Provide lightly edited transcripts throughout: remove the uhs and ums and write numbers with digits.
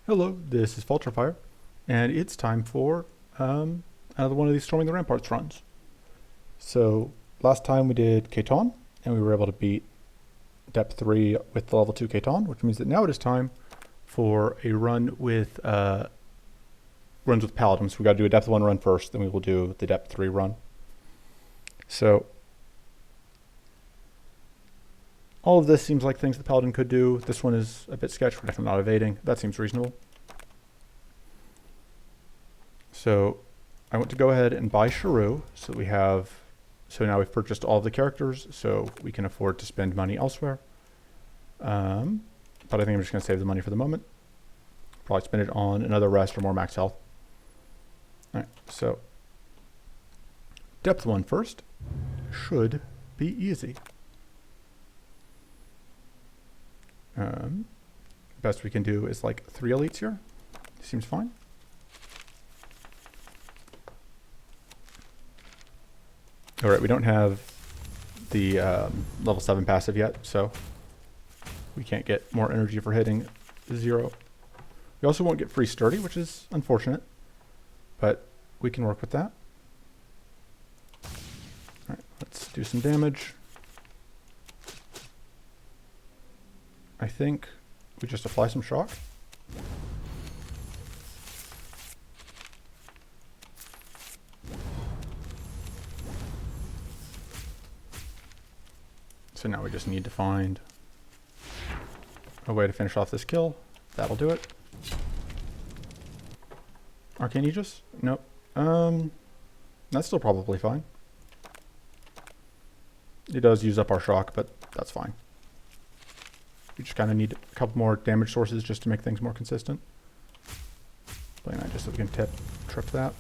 Hello, this is Vulturefire, and it's time for another one of these Storming the Ramparts runs. So last time we did Katon, and we were able to beat depth 3 with the level 2 Katon, which means that now it is time for a run with runs with Paladin. So we got to do a depth 1 run first, then we will do the depth 3 run. So all of this seems like things the Paladin could do. This one is a bit sketchy, we're definitely not evading. That seems reasonable. So I want to go ahead and buy Shrew, so now we've purchased all of the characters, so we can afford to spend money elsewhere. But I think I'm just going to save the money for the moment. Probably spend it on another rest or more max health. Alright, so depth 1 first should be easy. Best we can do is like 3 elites here. Seems fine. Alright, we don't have the level 7 passive yet, so we can't get more energy for hitting 0. We also won't get free sturdy, which is unfortunate, but we can work with that. Alright, let's do some damage. I think we just apply some shock. So now we just need to find a way to finish off this kill. That'll do it. Arcane Aegis? Nope. That's still probably fine. It does use up our shock, but that's fine. We just kind of need a couple more damage sources just to make things more consistent. Play 9 just so we can trip that.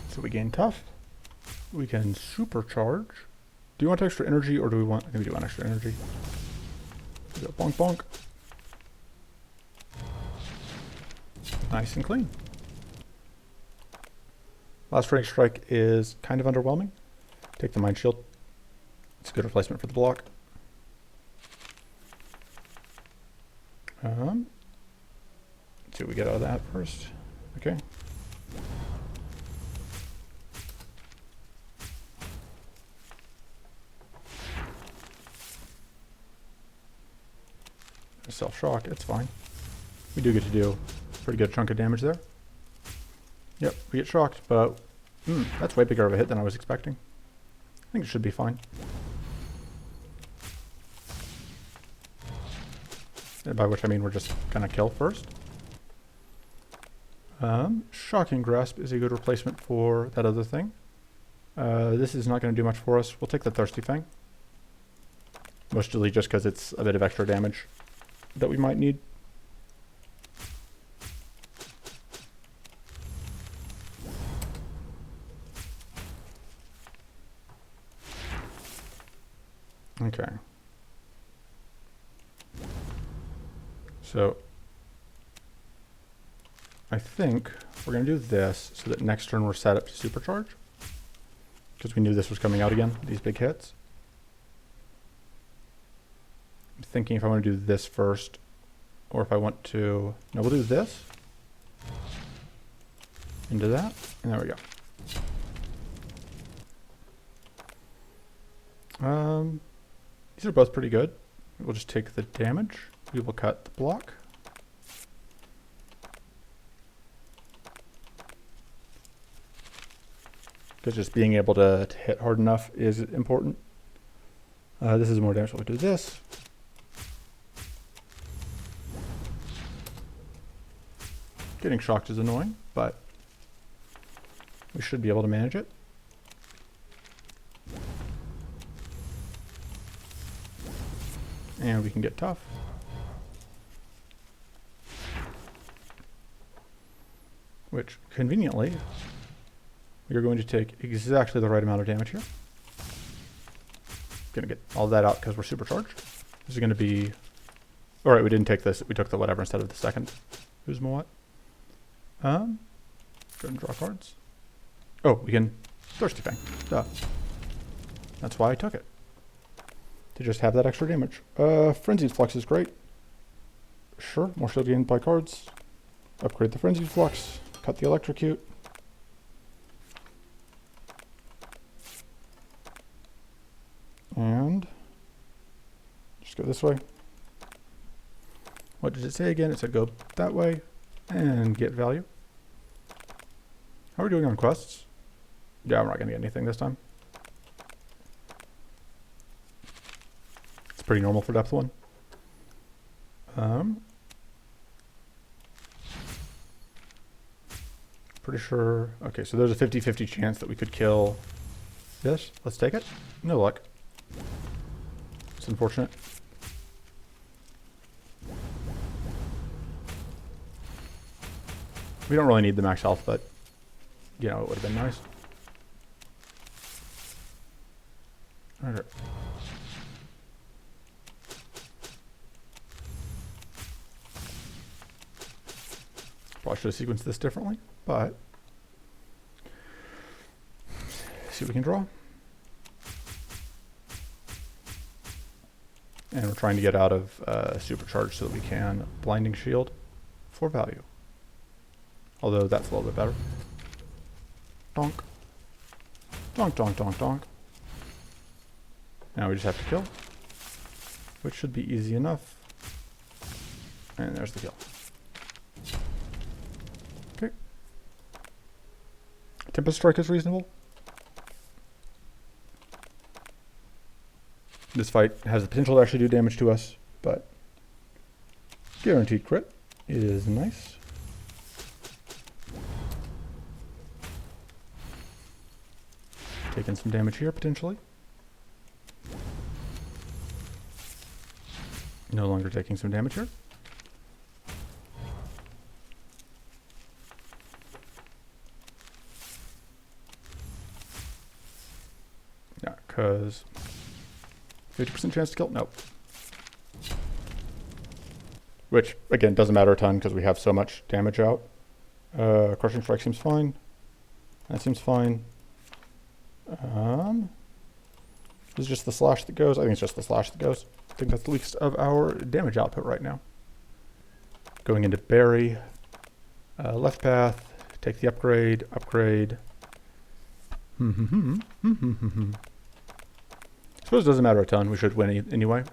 So we gain tough. We can supercharge. Do you want extra energy or do we want... I think we do want extra energy. We go bonk bonk. Nice and clean. Last Frank Strike is kind of underwhelming. Take the Mind Shield. It's a good replacement for the block. Let's see what we get out of that first. Okay. Self-shock, it's fine. We do get to do a pretty good chunk of damage there. Yep, we get shocked, but that's way bigger of a hit than I was expecting. I think it should be fine. And by which I mean we're just gonna kill first. Shocking Grasp is a good replacement for that other thing. This is not gonna do much for us. We'll take the Thirsty Fang. Mostly just because it's a bit of extra damage that we might need. Okay. So I think we're going to do this so that next turn we're set up to supercharge. Because we knew this was coming out again, these big hits. I'm thinking if I want to do this first, or if I want to... No, we'll do this. Into that, and there we go. These are both pretty good. We'll just take the damage. We will cut the block. Because just being able to hit hard enough is important. This is more damage, so we'll do this. Getting shocked is annoying, but we should be able to manage it. And we can get tough. Which, conveniently, we are going to take exactly the right amount of damage here. Gonna get all that out because we're supercharged. This is gonna be... Alright, we didn't take this. We took the whatever instead of the second. Who's what? Go ahead and draw cards. Oh, we can Thirsty Fang. Duh. That's why I took it. To just have that extra damage. Frenzied Flux is great. Sure, more shield gained by cards. Upgrade the Frenzied Flux. Cut the Electrocute. And just go this way. What did it say again? It said go that way and get value. How are we doing on quests? Yeah, we're not going to get anything this time. It's pretty normal for depth 1. Pretty sure. Okay, so there's a 50-50 chance that we could kill this. Let's take it. No luck. It's unfortunate. We don't really need the max health, but you know, it would have been nice. Okay. Probably should have sequenced this differently, but see what we can draw. And we're trying to get out of supercharge so that we can blinding shield for value. Although that's a little bit better. Donk. Donk, donk, donk, donk. Now we just have to kill, which should be easy enough. And there's the kill. Okay. Tempest Strike is reasonable. This fight has the potential to actually do damage to us, but guaranteed crit is nice. Taking some damage here, potentially. No longer taking some damage here. Yeah, because 50% chance to kill? Nope. Which, again, doesn't matter a ton because we have so much damage out. Crushing Strike seems fine. That seems fine. Is it just the slash that goes? I think it's just the slash that goes. I think that's the least of our damage output right now. Going into Berry. Left path. Take the upgrade. Upgrade. Suppose it doesn't matter a ton. We should win anyway.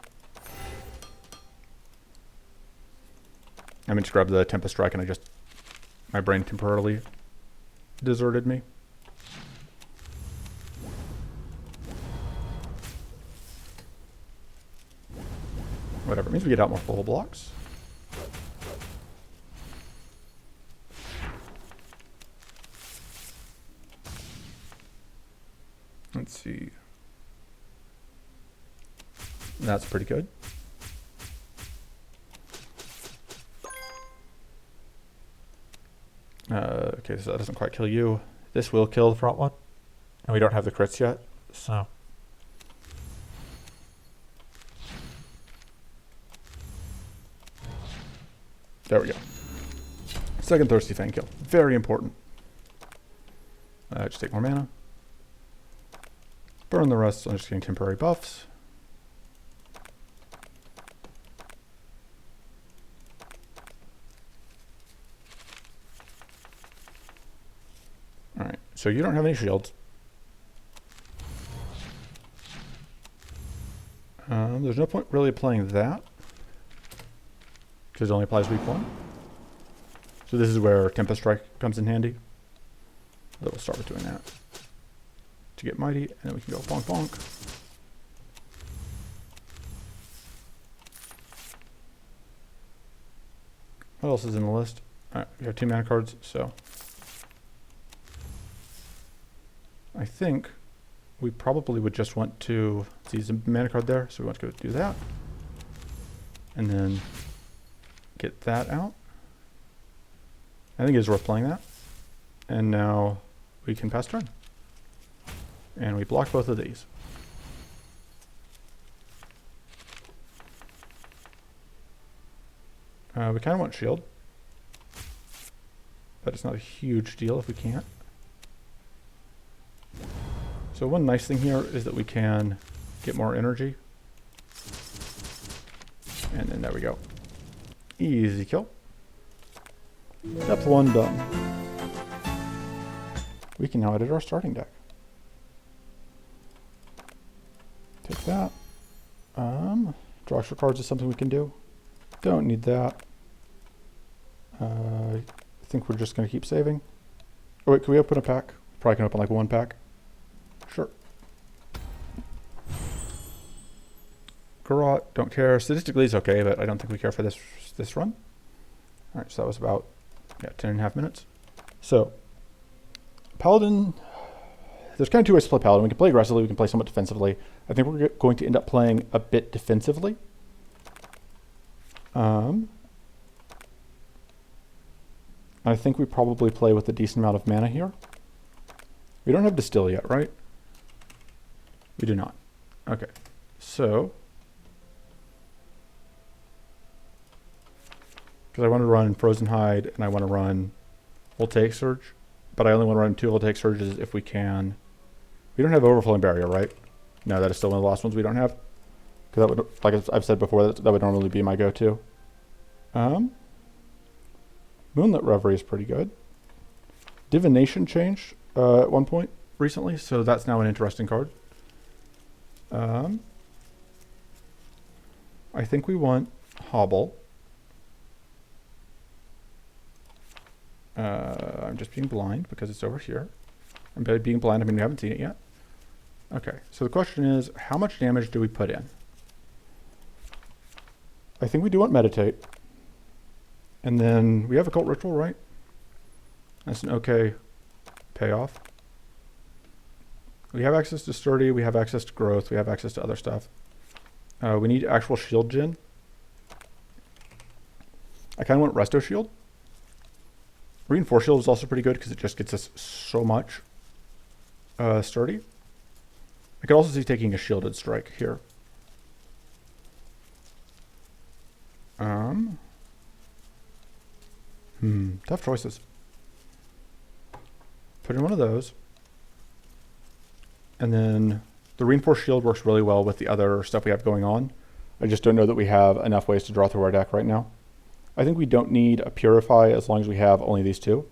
I mean, just grab the Tempest Strike and my brain temporarily deserted me. Whatever, it means we get out more full blocks. Let's see. That's pretty good. Okay, so that doesn't quite kill you. This will kill the front one. And we don't have the crits yet, so. There we go. Second Thirsty Fang kill. Very important. Just take more mana. Burn the rest, so I'm just getting temporary buffs. Alright, so you don't have any shields. There's no point really playing that, because it only applies week 1. So this is where Tempest Strike comes in handy. So we'll start with doing that to get mighty, and then we can go bonk bonk. What else is in the list? Alright, we have 2 mana cards, so I think we probably would just want to see the mana card there, so we want to go do that. And then get that out. I think it's worth playing that. And now we can pass turn. And we block both of these. We kind of want shield. But it's not a huge deal if we can't. So one nice thing here is that we can get more energy. And then there we go. Easy kill. Depth 1 done. We can now edit our starting deck. Take that. Draw extra cards is something we can do. Don't need that. I think we're just going to keep saving. Oh wait, can we open a pack? Probably can open like one pack. Sure. Garrot, don't care. Statistically it's okay, but I don't think we care for this run. Alright, so that was about 10.5 minutes. So, Paladin, there's kind of two ways to play Paladin. We can play aggressively, we can play somewhat defensively. I think we're going to end up playing a bit defensively. I think we probably play with a decent amount of mana here. We don't have Distill yet, right? We do not. Okay, so... because I want to run Frozen Hide and I want to run Voltaic Surge, but I only want to run 2 Voltaic Surges if we can. We don't have Overflowing Barrier, right? No, that is still one of the last ones we don't have. Because that would, like I've said before, that would normally be my go-to. Moonlit Reverie is pretty good. Divination changed at one point recently, so that's now an interesting card. I think we want Hobble. I'm just being blind because it's over here. And by being blind, I mean we haven't seen it yet. Okay, so the question is, how much damage do we put in? I think we do want Meditate. And then we have Occult Ritual, right? That's an okay payoff. We have access to Sturdy, we have access to Growth, we have access to other stuff. We need actual Shield Gen. I kind of want Resto Shield. Reinforce Shield is also pretty good because it just gets us so much Sturdy. I could also see taking a Shielded Strike here. Tough choices. Put in one of those. And then the Reinforced Shield works really well with the other stuff we have going on. I just don't know that we have enough ways to draw through our deck right now. I think we don't need a Purify as long as we have only these two.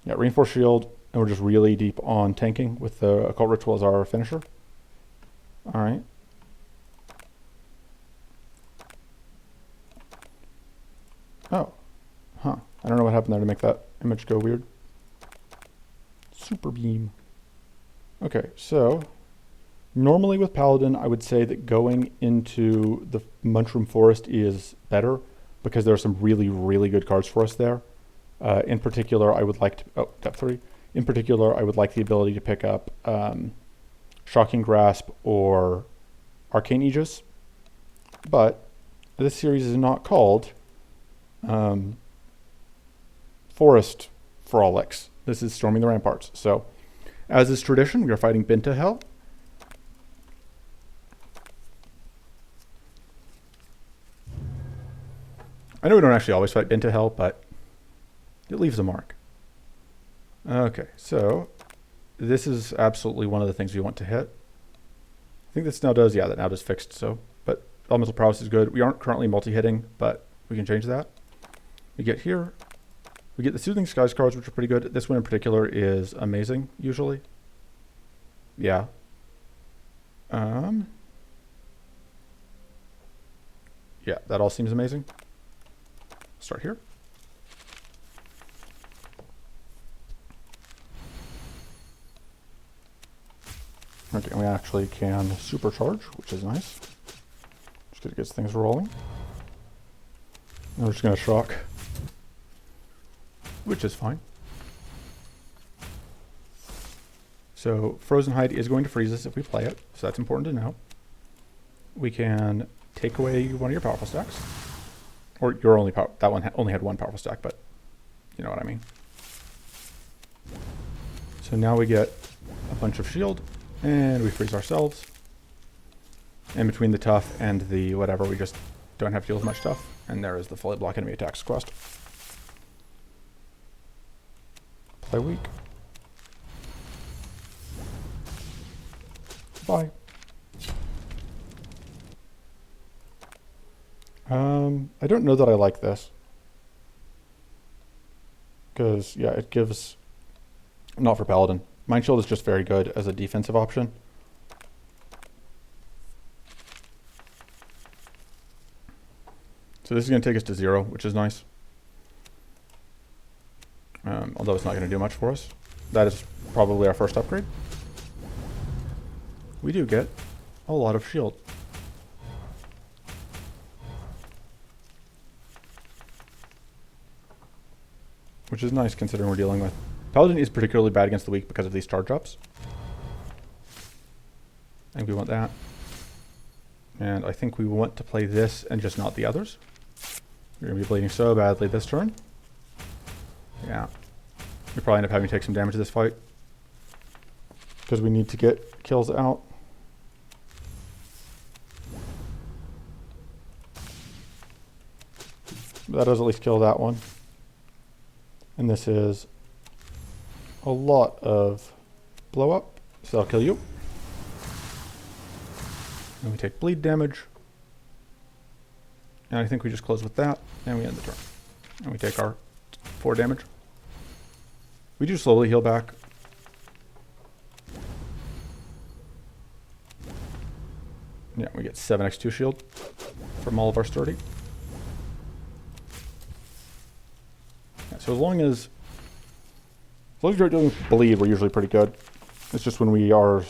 Yeah, Reinforced Shield, and we're just really deep on tanking with the Occult Ritual as our finisher. Alright. Oh. Huh. I don't know what happened there to make that image go weird. Super Beam. Okay, so normally with Paladin, I would say that going into the Munchroom Forest is better because there are some really, really good cards for us there. In particular, I would like to... oh, depth 3. In particular, I would like the ability to pick up Shocking Grasp or Arcane Aegis. But this series is not called Forest Frolics. This is Storming the Ramparts. So, as is tradition, we are fighting Binta Hell. I know we don't actually always fight Binta Hell, but it leaves a mark. Okay, so this is absolutely one of the things we want to hit. I think this now does, yeah, that now does fixed, so, but Elemental Prowess is good. We aren't currently multi-hitting, but we can change that. We get here. We get the Soothing Skies cards, which are pretty good. This one in particular is amazing, usually. Yeah. Yeah, that all seems amazing. Start here. Okay, and we actually can supercharge, which is nice. Just gonna get things rolling. And we're just gonna shock, which is fine. So Frozen Hide is going to freeze us if we play it, so that's important to know. We can take away one of your powerful stacks, or your only power. That one only had one powerful stack, but you know what I mean. So now we get a bunch of shield, and we freeze ourselves. And between the tough and the whatever, we just don't have to deal with much stuff. And there is the fully block enemy attacks quest. Play weak. Bye. I don't know that I like this. Because, yeah, it gives... Not for Paladin. Mind Shield is just very good as a defensive option. So this is going to take us to 0, which is nice. Although it's not going to do much for us. That is probably our first upgrade. We do get a lot of shield. Which is nice considering we're dealing with... Paladin is particularly bad against the weak because of these charge ups. I think we want that. And I think we want to play this and just not the others. You're going to be bleeding so badly this turn. Yeah. We probably end up having to take some damage this fight. Because we need to get kills out. That does at least kill that one. And this is a lot of blow up. So that'll kill you. And we take bleed damage. And I think we just close with that. And we end the turn. And we take our 4 damage. We do slowly heal back. Yeah, we get 7x2 shield from all of our sturdy. Yeah, so as long as we're doing bleed, we're usually pretty good. It's just when we are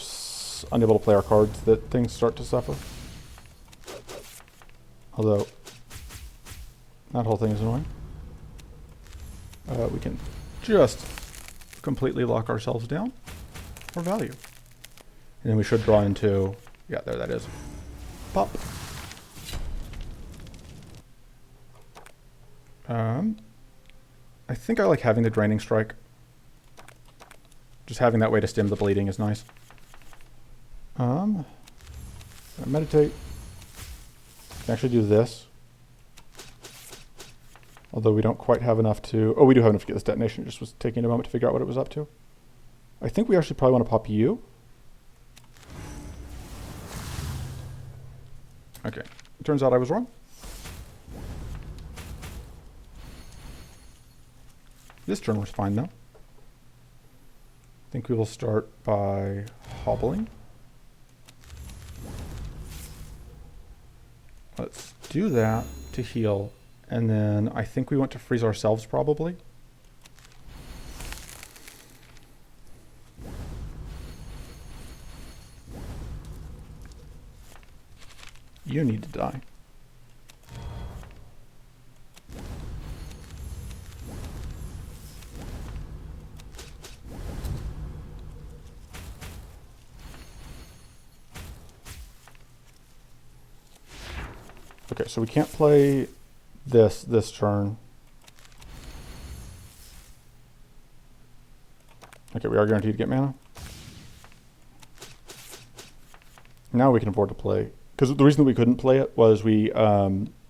unable to play our cards that things start to suffer. Although, that whole thing is annoying. We can just completely lock ourselves down for value. And then we should draw into, yeah, there that is. Pop. I think I like having the Draining Strike. Just having that way to stem the bleeding is nice. Meditate. Can actually do this. Although we don't quite have enough to... Oh, we do have enough to get this detonation. It just was taking a moment to figure out what it was up to. I think we actually probably want to pop you. Okay. It turns out I was wrong. This turn was fine, though. I think we will start by hobbling. Let's do that to heal. And then I think we want to freeze ourselves, probably. You need to die. Okay, so we can't play this turn. Okay, we are guaranteed to get mana. Now we can afford to play. Because the reason that we couldn't play it was we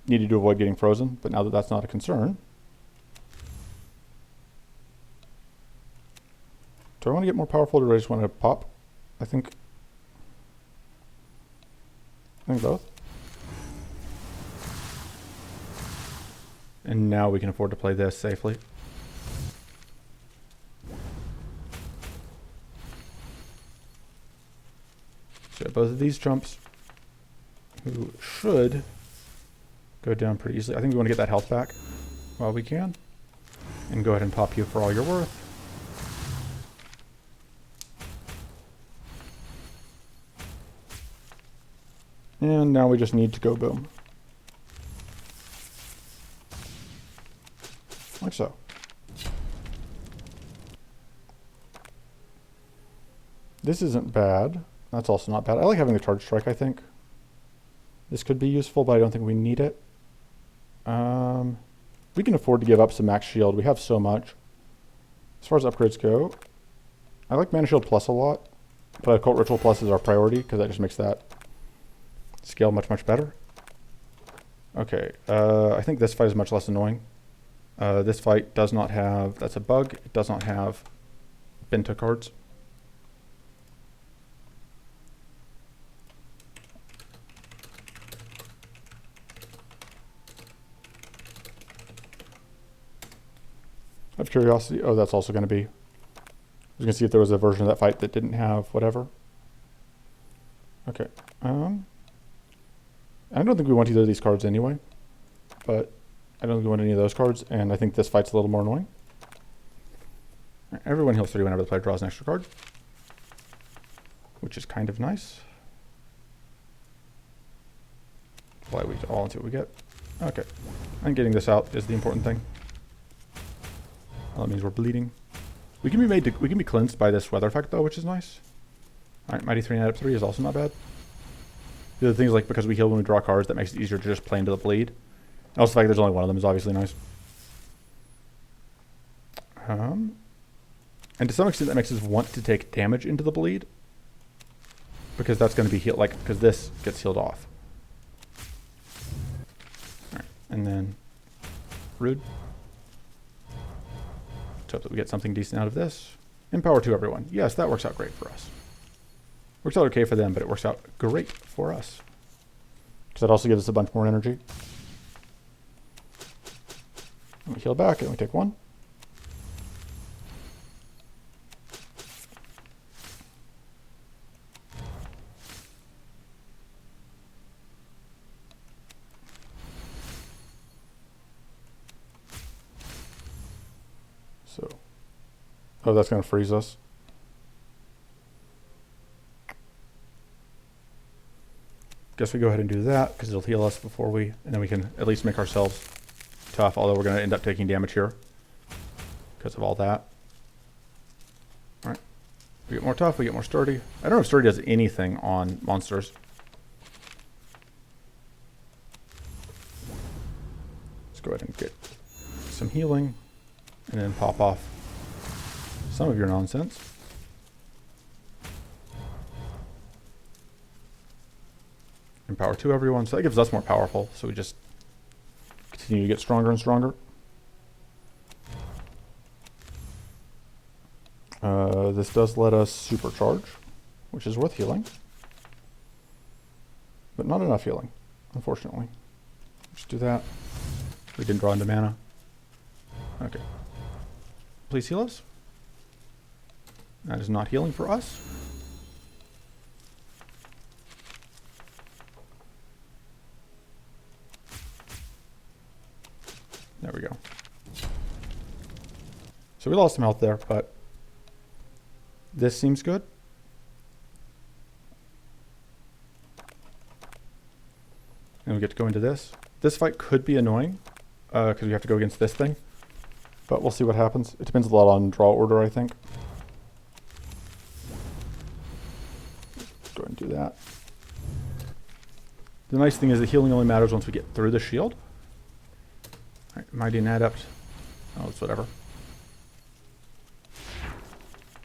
needed to avoid getting frozen, but now that that's not a concern. Do I want to get more powerful or do I just want to pop? I think both. And now we can afford to play this safely. So both of these jumps, who should go down pretty easily. I think we want to get that health back while we can. And go ahead and pop you for all you're worth. And now we just need to go boom. Like so. This isn't bad. That's also not bad. I like having the charge strike, I think. This could be useful, but I don't think we need it. We can afford to give up some max shield. We have so much. As far as upgrades go, I like Mana Shield Plus a lot, but Occult Ritual Plus is our priority because that just makes that scale much, much better. Okay, I think this fight is much less annoying. This fight does not have, that's a bug, it does not have Bento cards. of curiosity. Oh, that's also going to be... I was going to see if there was a version of that fight that didn't have whatever. Okay. I don't think we want either of these cards anyway. But I don't think we want any of those cards. And I think this fight's a little more annoying. Right, everyone heals 3 whenever the player draws an extra card. Which is kind of nice. Apply we all and see what we get. Okay. And getting this out is the important thing. Well, that means we're bleeding. We can be cleansed by this weather effect though, which is nice. Alright, Mighty 3 and Adept 3 is also not bad. The other thing is, like, because we heal when we draw cards, that makes it easier to just play into the bleed. And also the fact that there's only one of them is obviously nice. And to some extent that makes us want to take damage into the bleed. Because that's going to be healed, like, because this gets healed off. Alright, and then Rude. Let's hope that we get something decent out of this. Empower 2 everyone. Yes, that works out great for us. Works out okay for them, but it works out great for us. Because that also gives us a bunch more energy. And we heal back and we take 1. So, oh, that's going to freeze us. Guess we go ahead and do that because it'll heal us before we, and then we can at least make ourselves tough, although we're going to end up taking damage here because of all that. All right, we get more tough, we get more sturdy. I don't know if sturdy does anything on monsters. Let's go ahead and get some healing and then pop off some of your nonsense. Empower 2 everyone, so that gives us more powerful, so we just continue to get stronger and stronger. This does let us supercharge, which is worth healing. But not enough healing, unfortunately. Just do that. We didn't draw into mana. Okay. Please heal us. That is not healing for us. There we go. So we lost some health there, but this seems good. And we get to go into this. This fight could be annoying because we have to go against this thing, but we'll see what happens. It depends a lot on draw order, I think. Go ahead and do that. The nice thing is the healing only matters once we get through the shield. Alright, Mighty and Adept. Oh, it's whatever.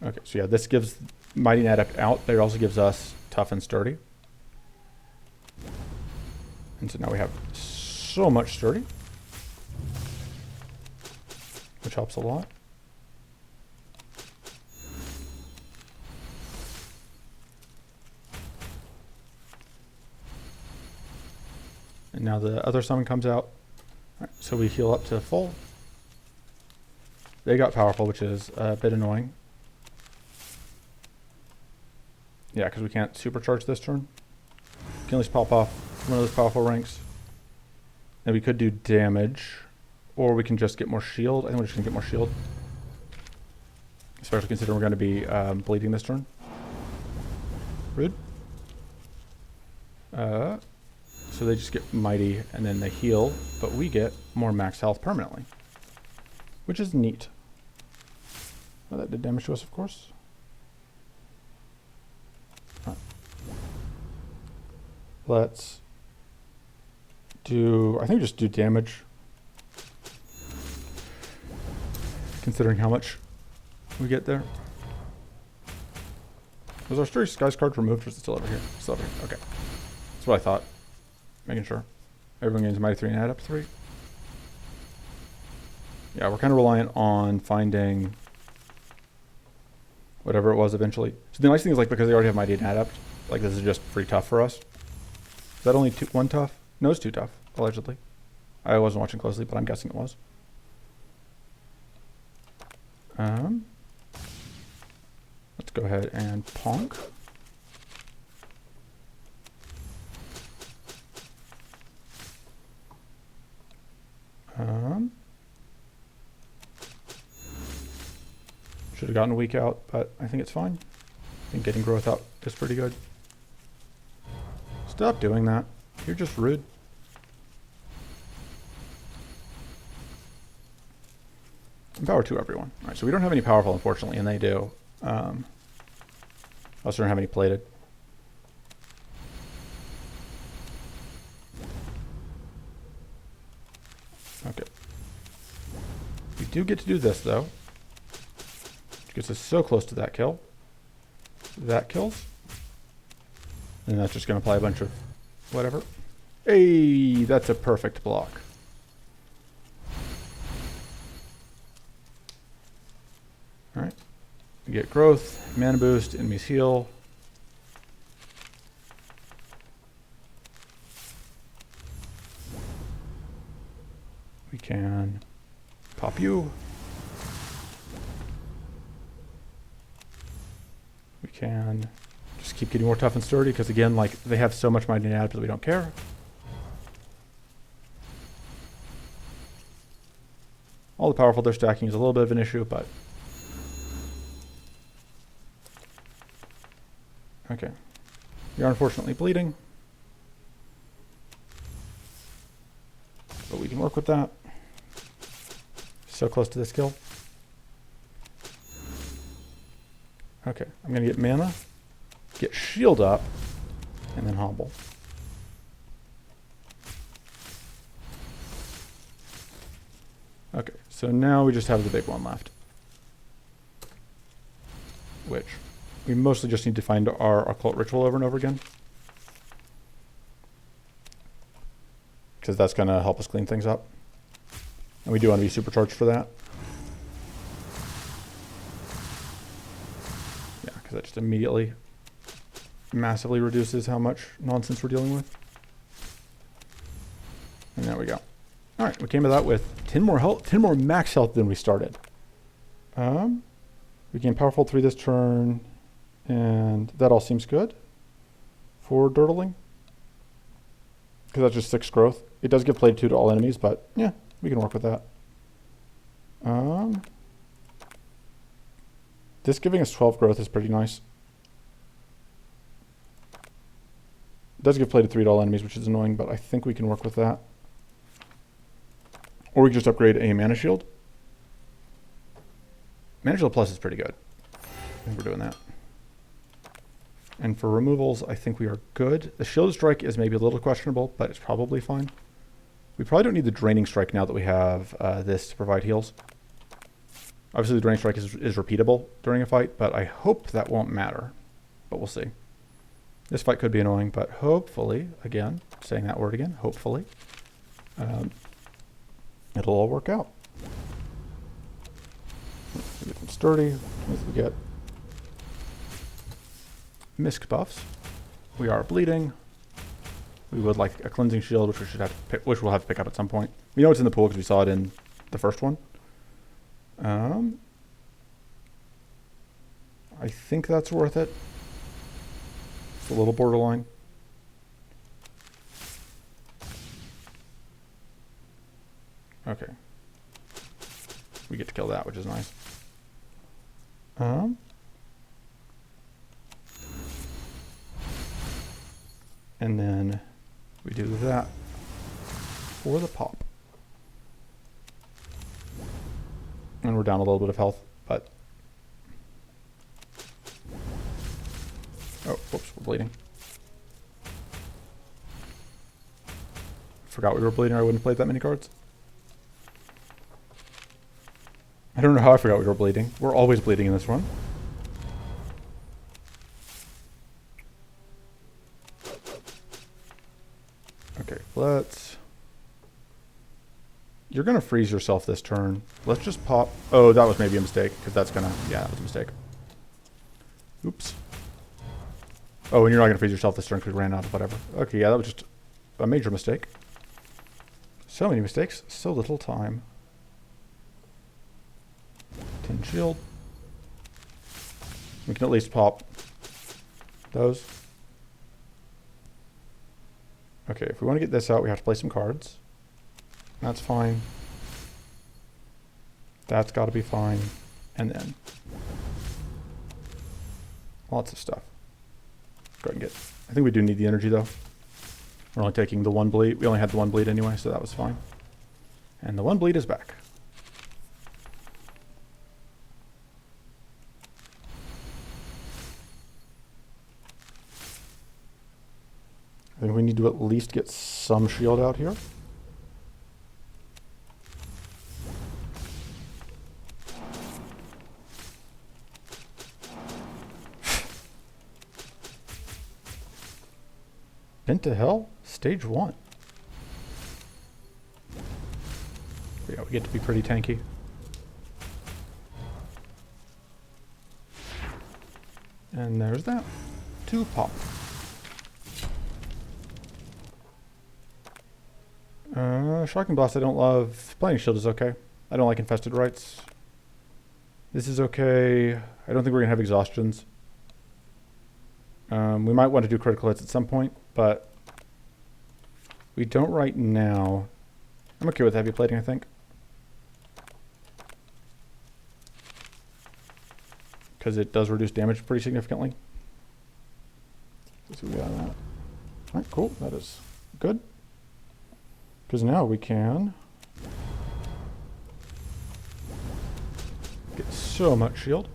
Okay, so yeah, this gives Mighty and Adept out, but it also gives us Tough and Sturdy. And so now we have so much Sturdy, which helps a lot. And now the other summon comes out. Right, so we heal up to full. They got powerful, which is a bit annoying. Yeah, because we can't supercharge this turn. We can at least pop off one of those powerful ranks. And we could do damage, or we can just get more shield. I think we're just going to get more shield. Especially considering we're going to be bleeding this turn. Rude. So they just get mighty and then they heal, but we get more max health permanently, which is neat. Oh, that did damage to us, of course. Right. Let's do, I think just do damage, considering how much we get there. Was our Sturdy Skies card removed, or is it still over here? Still over here, okay. That's what I thought. Making sure. Everyone gains Mighty 3 and Adept 3. Yeah, we're kind of reliant on finding whatever it was eventually. So the nice thing is, like, because they already have Mighty and Adept, like, this is just free tough for us. Is that only one tough? No, it's 2 tough, allegedly. I wasn't watching closely, but I'm guessing it was. Let's go ahead and ponk. Should have gotten a weak out, but I think it's fine. I think getting growth out is pretty good. Stop doing that. You're just rude. And power to everyone. Alright, so we don't have any powerful, unfortunately, and they do. Also don't have any plated. Okay. We do get to do this, though. Which gets us so close to that kill. That kills. And that's just going to apply a bunch of whatever. Hey, that's a perfect block. Alright. We get growth, mana boost, enemies heal. We can pop you. We can just keep getting more tough and sturdy because, again, like, they have so much mighty add, but we don't care. All the powerful they're stacking is a little bit of an issue, but okay. You're unfortunately bleeding, but we can work with that. So close to this kill. Okay, I'm gonna get mana, get shield up, and then hobble. Okay, so now we just have the big one left, which we mostly just need to find our occult ritual over and over again, because that's going to help us clean things up, and we do want to be supercharged for that. Yeah, because that just immediately massively reduces how much nonsense we're dealing with. And there we go. All right, we came to that with 10 more health, 10 more max health than we started. We gain powerful 3 this turn, and that all seems good for Dirtling, because that's just 6 growth. It does give play 2 to all enemies, but yeah, we can work with that. This giving us 12 growth is pretty nice. It does give play to 3 to all enemies, which is annoying, but I think we can work with that. Or we can just upgrade a mana shield. Mana shield plus is pretty good. I think we're doing that. And for removals, I think we are good. The shielded strike is maybe a little questionable, but it's probably fine. We probably don't need the draining strike now that we have this to provide heals. Obviously the draining strike is repeatable during a fight, but I hope that won't matter. But we'll see. This fight could be annoying, but hopefully, again, saying that word again, hopefully, it'll all work out. We get them sturdy. We get misc buffs. We are bleeding. We would like a cleansing shield, which we should have to pick, which we'll have to pick up at some point. We know it's in the pool because we saw it in the first one. I think that's worth it. It's a little borderline. Okay. We get to kill that, which is nice. And then we do that for the pop. And we're down a little bit of health, but... Oh, whoops, we're bleeding. Forgot we were bleeding or I wouldn't have played that many cards. I don't know how I forgot we were bleeding. We're always bleeding in this one. Okay, let's... You're going to freeze yourself this turn. Let's just pop... Oh, that was maybe a mistake, because that's going to... Yeah, that was a mistake. Oops. Oh, and you're not going to freeze yourself this turn because we ran out of whatever. Okay, yeah, that was just a major mistake. So many mistakes, so little time. 10 shield. We can at least pop those. Okay, if we want to get this out, we have to play some cards. That's fine. That's got to be fine. And then lots of stuff. Go ahead and get. I think we do need the energy though. We're only taking the one bleed. We only had the one bleed anyway, so that was fine. And the one bleed is back. I think we need to at least get some shield out here. Into hell? Stage 1. Yeah, we get to be pretty tanky. And there's that. 2 pop. Shocking Blast I don't love. Playing Shield is okay. I don't like Infested Rites. This is okay. I don't think we're going to have exhaustions. We might want to do critical hits at some point, but we don't right now. I'm okay with heavy plating, I think. Because it does reduce damage pretty significantly. Let's see what we got on that. Alright, cool. That is good. Because now we can get so much shield.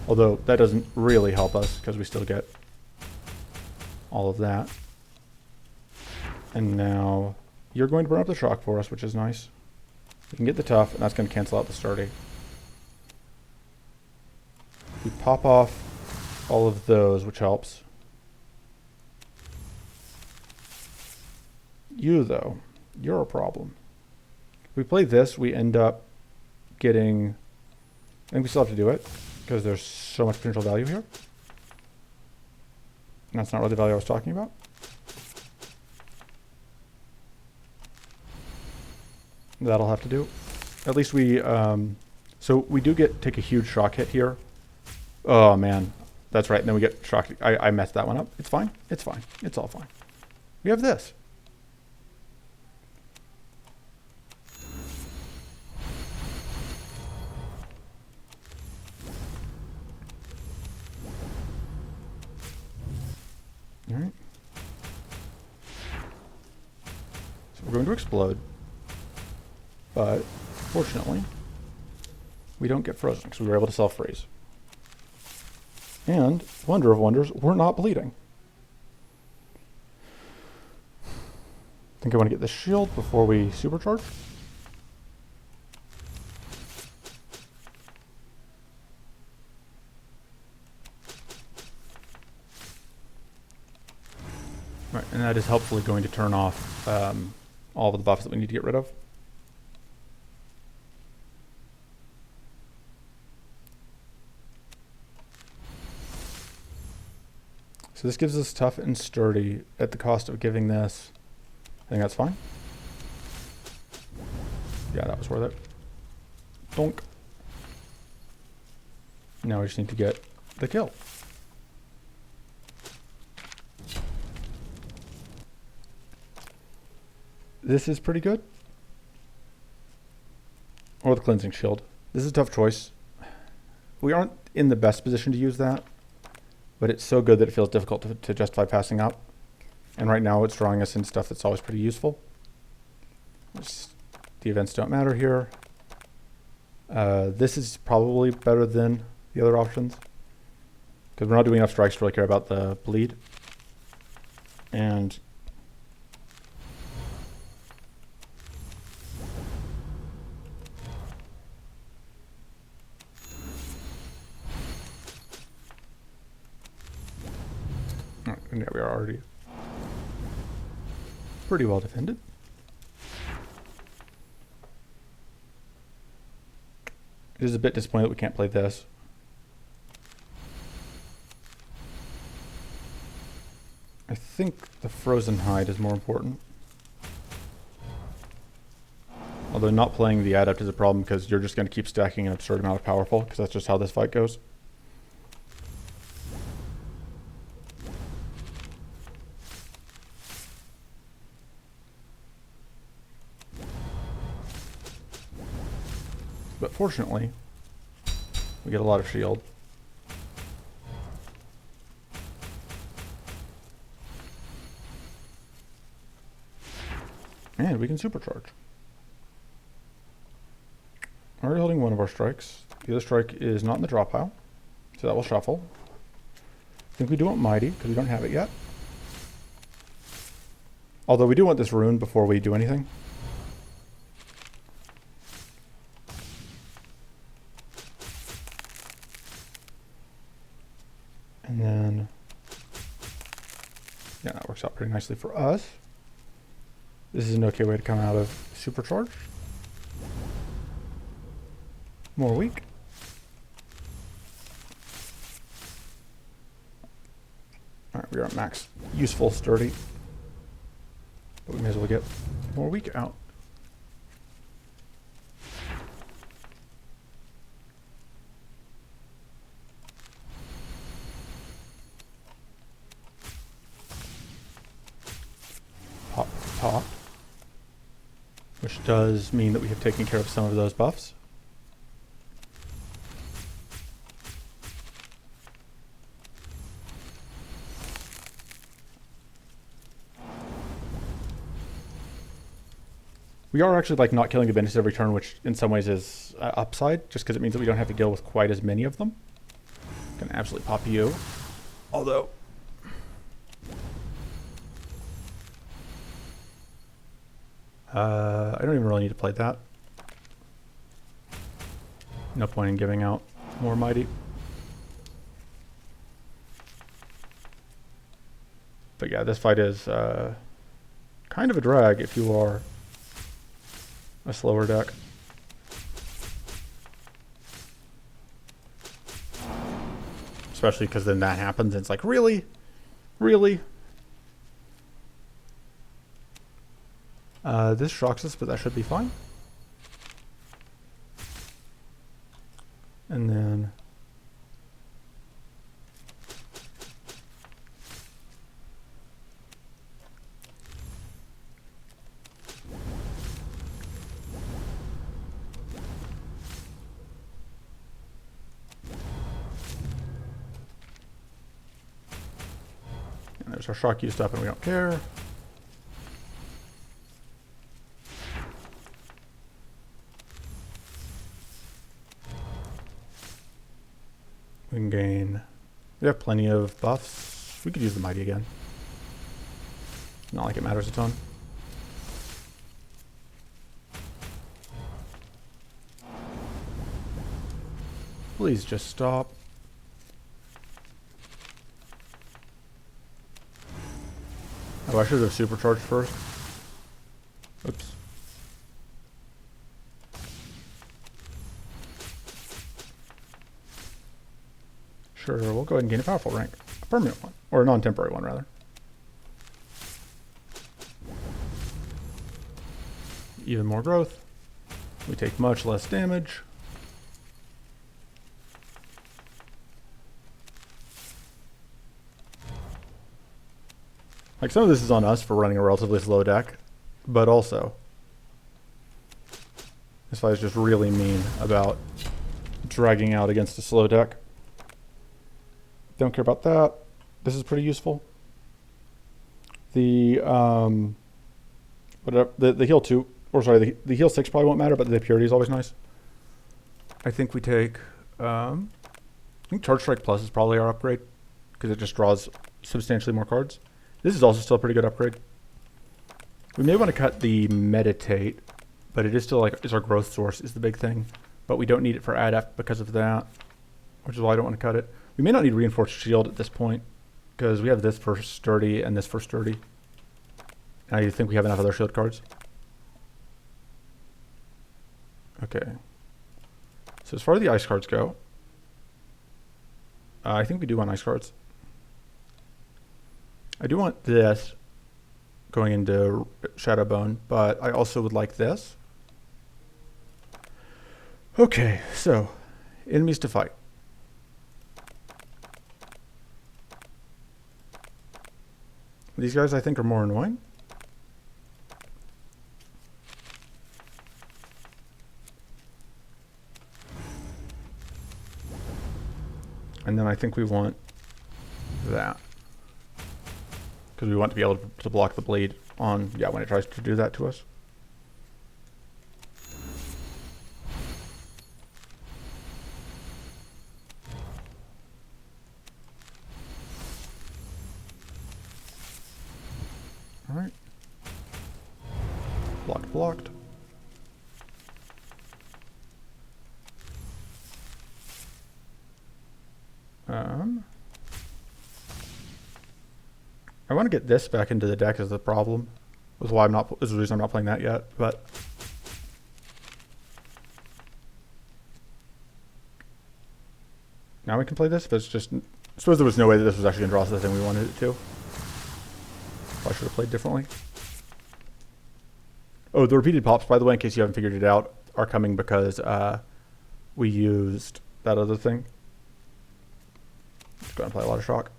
Although that doesn't really help us because we still get all of that. And now you're going to burn up the shock for us, which is nice. We can get the tough, and that's going to cancel out the sturdy. We pop off all of those, which helps. You, though, you're a problem. If we play this, we end up getting... I think we still have to do it, because there's so much potential value here. And that's not really the value I was talking about. That'll have to do. At least we... so we do take a huge shock hit here. Oh, man. That's right. And then we get shocked. I messed that one up. It's fine. It's fine. It's all fine. We have this. All right. So we're going to explode. But fortunately, we don't get frozen because we were able to self-freeze. And, wonder of wonders, we're not bleeding. I think I want to get this shield before we supercharge. Right, and that is helpfully going to turn off all of the buffs that we need to get rid of. So this gives us tough and sturdy at the cost of giving this. I think that's fine. Yeah, that was worth it. Donk. Now we just need to get the kill. This is pretty good. Or the cleansing shield. This is a tough choice. We aren't in the best position to use that. But it's so good that it feels difficult to justify passing up. And right now it's drawing us in stuff that's always pretty useful. The events don't matter here. This is probably better than the other options. Because we're not doing enough strikes to really care about the bleed. And... yeah, we are already pretty well defended. It is a bit disappointing that we can't play this. I think the frozen hide is more important. Although not playing the adept is a problem because you're just going to keep stacking an absurd amount of powerful, because that's just how this fight goes. But fortunately, we get a lot of shield. And we can supercharge. We're already holding one of our strikes. The other strike is not in the drop pile, so that will shuffle. I think we do want Mighty, because we don't have it yet. Although we do want this rune before we do anything. And then, yeah, that works out pretty nicely for us. This is an okay way to come out of supercharge. More weak. Alright, we are at max useful sturdy. But we may as well get more weak out. Pop top. Which does mean that we have taken care of some of those buffs. We are actually like not killing the bandits every turn, which in some ways is upside, just because it means that we don't have to deal with quite as many of them. Gonna absolutely pop you. Although, I don't even really need to play that. No point in giving out more mighty. But yeah, this fight is kind of a drag if you are a slower deck. Especially because then that happens and it's like, really? Really? This shocks us, but that should be fine. And then there's our shock used up and we don't care. We can gain, we have plenty of buffs. We could use the mighty again. Not like it matters a ton. Please just stop. Oh, I should have supercharged first. Oops. Sure, we'll go ahead and gain a powerful rank. A permanent one. Or a non-temporary one, rather. Even more growth. We take much less damage. Like, some of this is on us for running a relatively slow deck, but also this fight is just really mean about dragging out against a slow deck. Don't care about that. This is pretty useful. The whatever, the heal 2, or sorry, the heal 6 probably won't matter, but the purity is always nice. I think we take I think Charge Strike Plus is probably our upgrade, because it just draws substantially more cards. This is also still a pretty good upgrade. We may want to cut the Meditate, but it is still like, it's our growth source is the big thing. But we don't need it for Adept because of that, which is why I don't want to cut it. We may not need Reinforced Shield at this point, because we have this for Sturdy and this for Sturdy. And I think we have enough other shield cards. Okay. So as far as the ice cards go, I think we do want ice cards. I do want this going into Shadowbone, but I also would like this. Okay, so enemies to fight. These guys I think are more annoying. And then I think we want that. Because we want to be able to block the bleed on, yeah, when it tries to do that to us. Alright. Blocked, blocked. I want to get this back into the deck is the problem. Is why is the reason I'm not playing that yet, but now we can play this. But it's just, I suppose there was no way that this was actually gonna draw us the thing we wanted it to. Probably should have played differently. Oh, the repeated pops, by the way, in case you haven't figured it out, are coming because we used that other thing. Let's go ahead and play a lot of shock.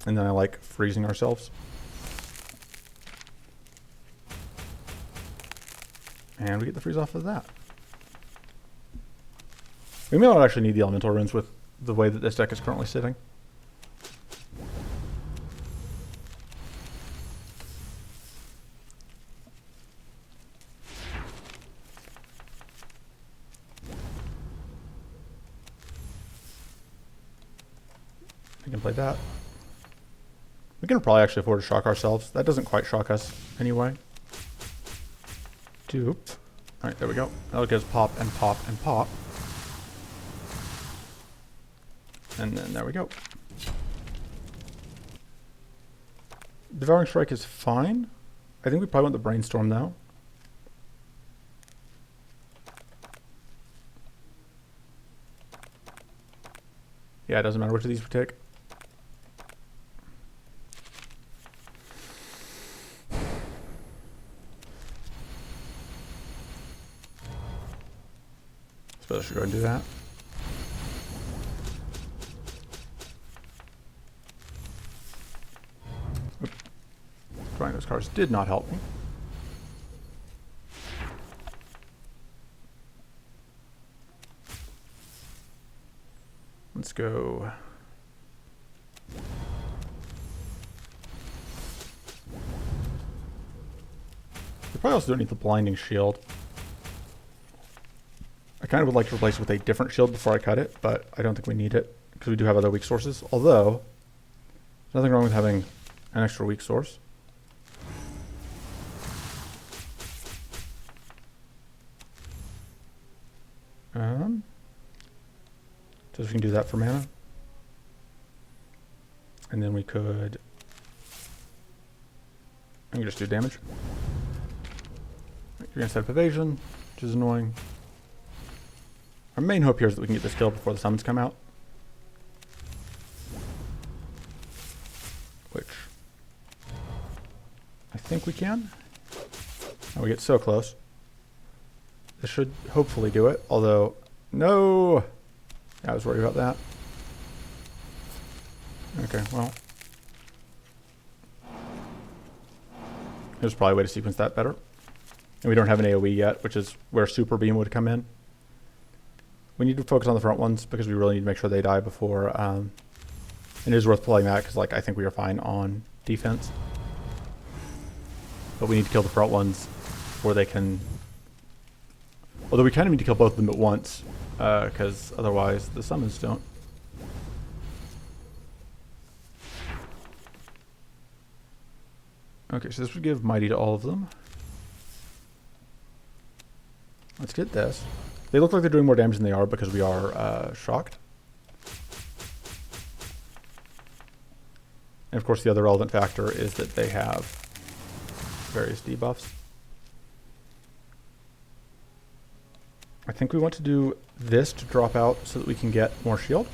And then I like freezing ourselves. And we get the freeze off of that. We may not actually need the elemental runes with the way that this deck is currently sitting. We can play that. We can probably actually afford to shock ourselves. That doesn't quite shock us anyway. Dupe. Alright, there we go. That'll get us pop and pop and pop. And then there we go. Devouring Strike is fine. I think we probably want the Brainstorm though. Yeah, it doesn't matter which of these we take. I suppose I should go and do that. Oop. Drawing those cards did not help me. Let's go. We probably also don't need the Blinding Shield. I kind of would like to replace it with a different shield before I cut it, but I don't think we need it because we do have other weak sources. Although, there's nothing wrong with having an extra weak source. So we can do that for mana. And then we could, I can just do damage. You're going to set up evasion, which is annoying. Our main hope here is that we can get this kill before the summons come out. Which I think we can. Oh, we get so close. This should hopefully do it, although, no! Yeah, I was worried about that. Okay, well. There's probably a way to sequence that better. And we don't have an AoE yet, which is where Super Beam would come in. We need to focus on the front ones because we really need to make sure they die before. It is worth playing that because, like, I think we are fine on defense. But we need to kill the front ones before they can. Although we kind of need to kill both of them at once because otherwise the summons don't. Okay, so this would give Mighty to all of them. Let's get this. They look like they're doing more damage than they are because we are shocked. And of course the other relevant factor is that they have various debuffs. I think we want to do this to drop out so that we can get more shield.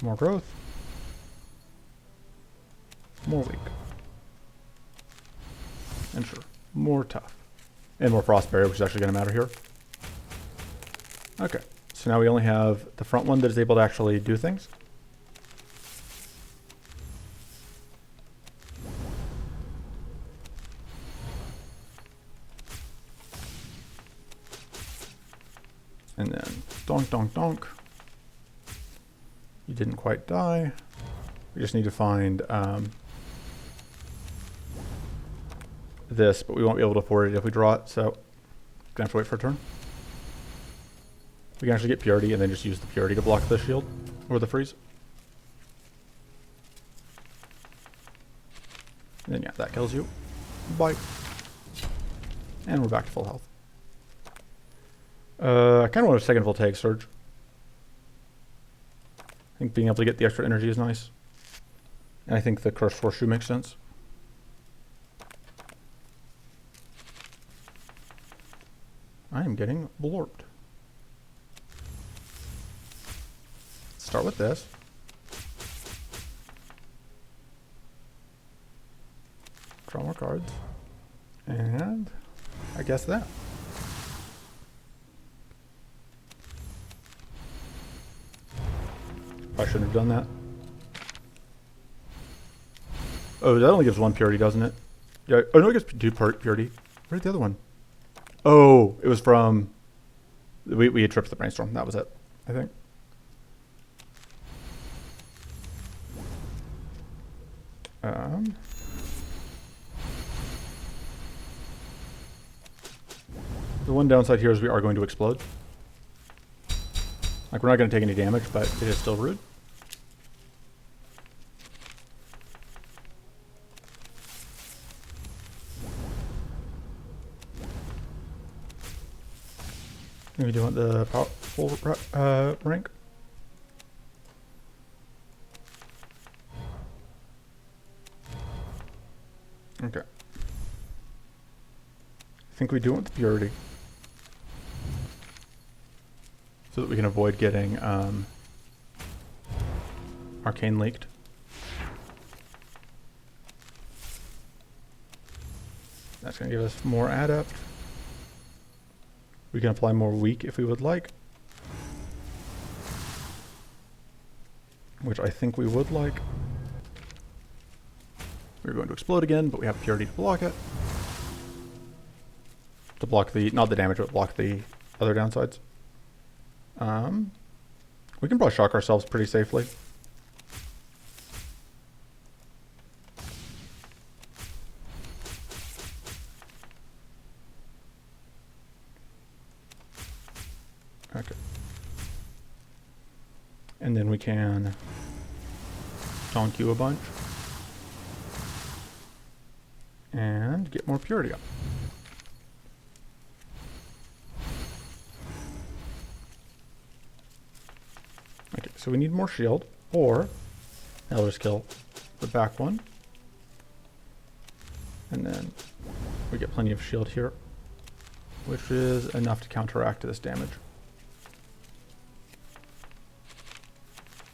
More growth. More weak. And sure, more tough. And more frost barrier, which is actually going to matter here. Okay, so now we only have the front one that is able to actually do things. And then donk, donk, donk. You didn't quite die. We just need to find this, but we won't be able to afford it if we draw it, so gonna have to wait for a turn. We can actually get purity and then just use the purity to block the shield or the freeze. And then yeah, that kills you. Bye. And we're back to full health. I kind of want a second voltaic surge. I think being able to get the extra energy is nice. And I think the cursed horseshoe makes sense. I am getting blorped. Let's start with this. Draw more cards. And I guess that. I shouldn't have done that. Oh, that only gives one purity, doesn't it? Yeah. Oh no, it gives two purity. Where's the other one? Oh, it was from... We had tripped the brainstorm. That was it, I think. The one downside here is we are going to explode. Like, we're not going to take any damage, but it is still rude. Maybe do you want the full rank? Okay. I think we do want the purity. So that we can avoid getting arcane leaked. That's going to give us more adept. We can apply more weak if we would like. Which I think we would like. We're going to explode again, but we have purity to block it. To block the, not the damage, but block the other downsides. We can probably shock ourselves pretty safely. Okay. And then we can donk you a bunch. And get more purity up. Okay, so we need more shield, or I'll just kill the back one. And then we get plenty of shield here, which is enough to counteract this damage.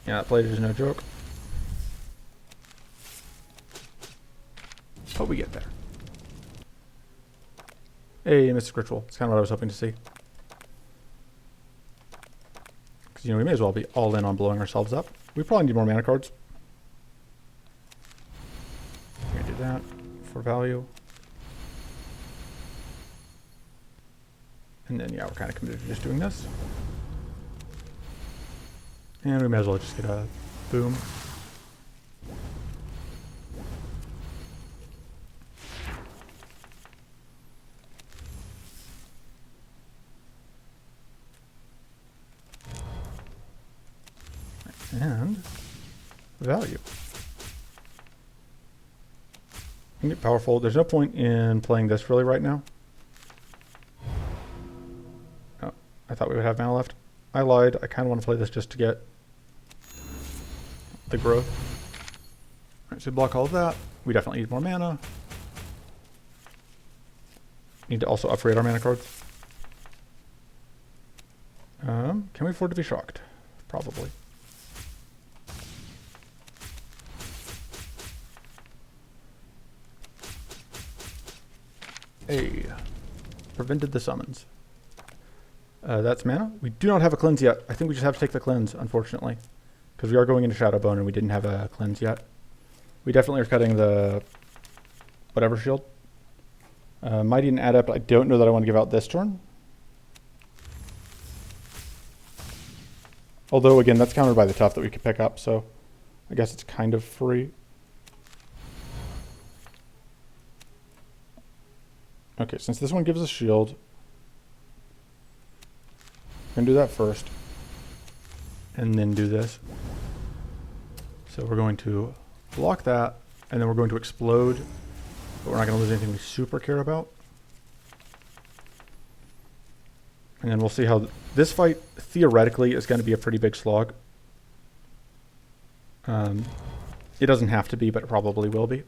Yeah, that plate is no joke. But we get there. Hey, Mystic Ritual. It's kind of what I was hoping to see. Because, you know, we may as well be all in on blowing ourselves up. We probably need more mana cards. We're going to do that for value. And then, yeah, we're kind of committed to just doing this. And we may as well just get a boom. And value. We can get powerful. There's no point in playing this really right now. Oh, I thought we would have mana left. I lied. I kind of want to play this just to get the growth. Alright, so block all of that. We definitely need more mana. Need to also upgrade our mana cards. Can we afford to be shocked? Probably. Hey, prevented the summons. That's mana. We do not have a cleanse yet. I think we just have to take the cleanse, unfortunately. Because we are going into Shadowbone and we didn't have a cleanse yet. We definitely are cutting the whatever shield. Mighty and Adept, I don't know that I want to give out this turn. Although, again, that's countered by the Tough that we could pick up, so I guess it's kind of free. Okay, since this one gives us shield, we're going to do that first. And then do this. So we're going to block that, and then we're going to explode, but we're not going to lose anything we super care about. And then we'll see how this fight theoretically is going to be a pretty big slog. It doesn't have to be, but it probably will be.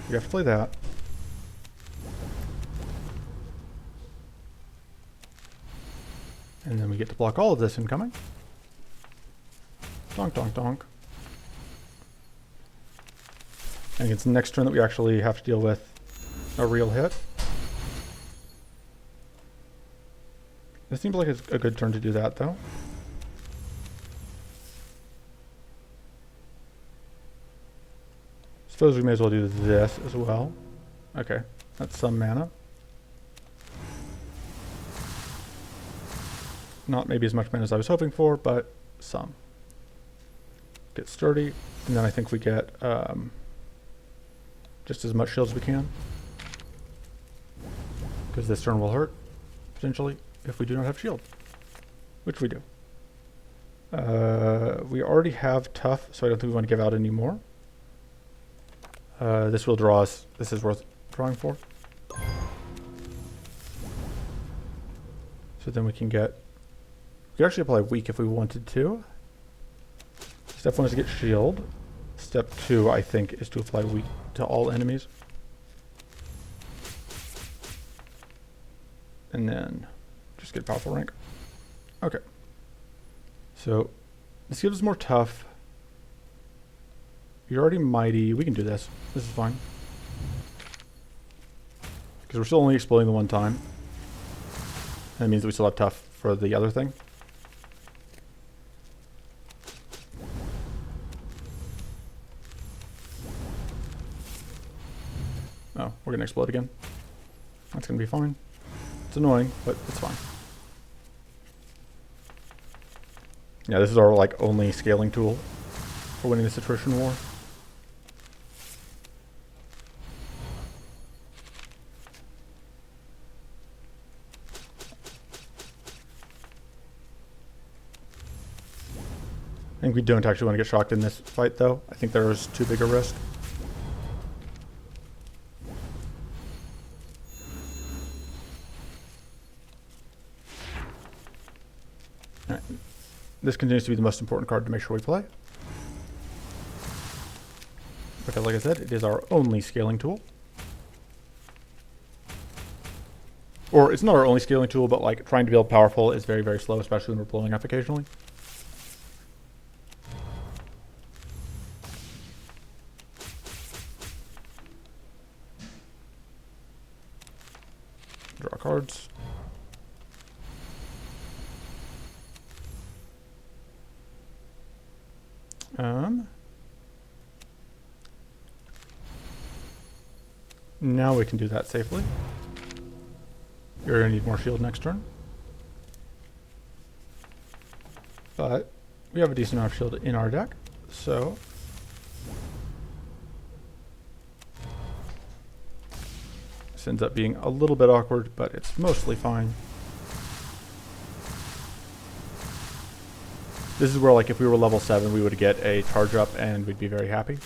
We have to play that. And then we get to block all of this incoming. Donk, donk, donk. And it's the next turn that we actually have to deal with a real hit. This seems like it's a good turn to do that, though. Suppose we may as well do this as well. Okay, that's some mana. Not maybe as much mana as I was hoping for, but some. Get sturdy, and then I think we get just as much shield as we can. Because this turn will hurt, potentially, if we do not have shield. Which we do. We already have Tough, so I don't think we want to give out any more. This will draw us. This is worth drawing for. So then we can get... We could actually apply Weak if we wanted to. Step 1 is to get shield. Step 2, I think, is to apply Weak to all enemies. And then just get powerful rank. Okay. So this gives us more Tough. You're already mighty. We can do this. This is fine. Because we're still only exploding the one time. That means that we still have Tough for the other thing. Oh, we're going to explode again. That's going to be fine. It's annoying, but it's fine. Yeah, this is our like only scaling tool for winning this attrition war. I think we don't actually want to get shocked in this fight, though. I think there is too big a risk. Alright. This continues to be the most important card to make sure we play. Because, like I said, it is our only scaling tool. Or, it's not our only scaling tool, but, like, trying to build powerful is very, very slow, especially when we're blowing up occasionally. Draw cards. Now we can do that safely. You're going to need more shield next turn. But we have a decent amount of shield in our deck, so... This ends up being a little bit awkward, but it's mostly fine. This is where, like, if we were level 7, we would get a charge up and we'd be very happy.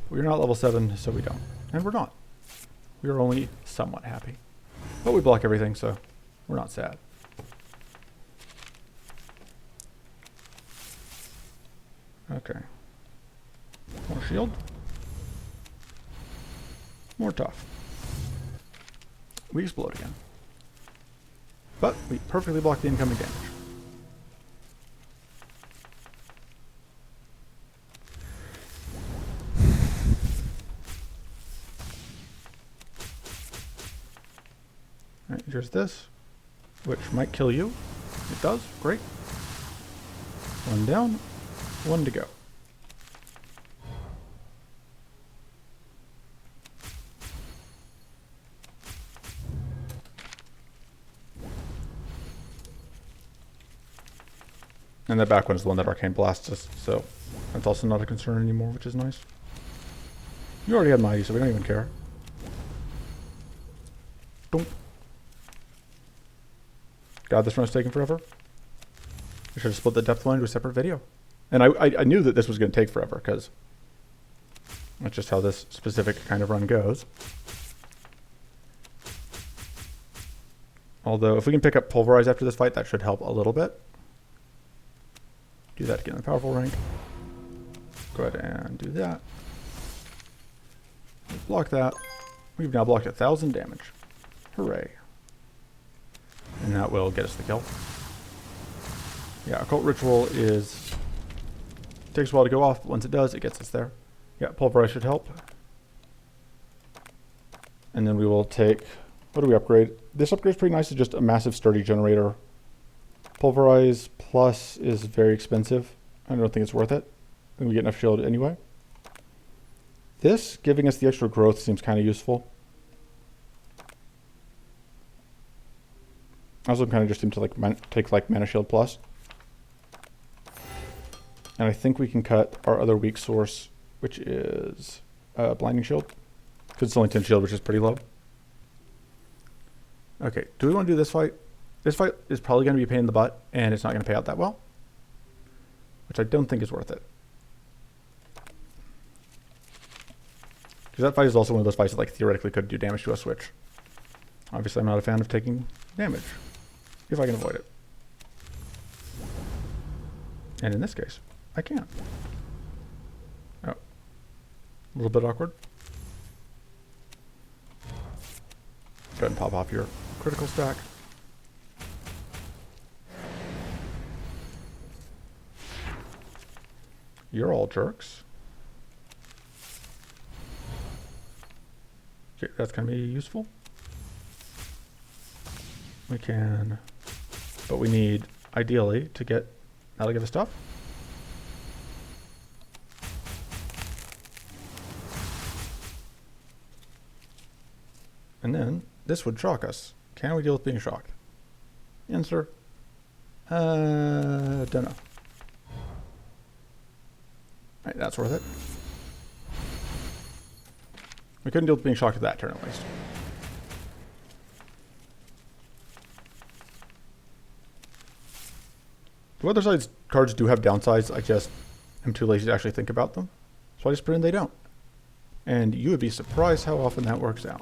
We're not level 7, so we don't. And we're not. We are only somewhat happy. But we block everything, so we're not sad. Okay. More shield. More Tough. We explode again. But we perfectly blocked the incoming damage. Alright, here's this, which might kill you. It does, great. One down, one to go. And that back one is the one that Arcane blasts us, so that's also not a concern anymore, which is nice. You already had Mighty, so we don't even care. Boom. God, this run is taking forever. I should have split the depth one into a separate video. And I knew that this was going to take forever, because that's just how this specific kind of run goes. Although, if we can pick up Pulverize after this fight, that should help a little bit. Do that again in the powerful rank. Go ahead and do that. Block that. We've now blocked 1,000 damage. Hooray. And that will get us the kill. Yeah, Occult Ritual takes a while to go off, but once it does, it gets us there. Yeah, Pulverize should help. And then we will take, what do we upgrade? This upgrade is pretty nice. It's just a massive sturdy generator. Pulverize Plus is very expensive. I don't think it's worth it. I think we get enough shield anyway. This, giving us the extra growth, seems kind of useful. I also kind of just seem to take Mana Shield Plus. And I think we can cut our other weak source, which is Blinding Shield. Because it's only 10 shield, which is pretty low. Okay, do we want to do this fight? This fight is probably going to be a pain in the butt, and it's not going to pay out that well. Which I don't think is worth it. Because that fight is also one of those fights that theoretically could do damage to a switch. Obviously, I'm not a fan of taking damage. If I can avoid it. And in this case, I can. Oh. A little bit awkward. Go ahead and pop off your critical stack. You're all jerks. Okay, that's going to be useful. We can, but we need, ideally, to get, that'll give us stuff. And then, this would shock us. Can we deal with being shocked? Answer, don't know. Alright, that's worth it. We couldn't deal with being shocked at that turn, at least. The other side's cards do have downsides. I just am too lazy to actually think about them. So I just pretend they don't. And you would be surprised how often that works out.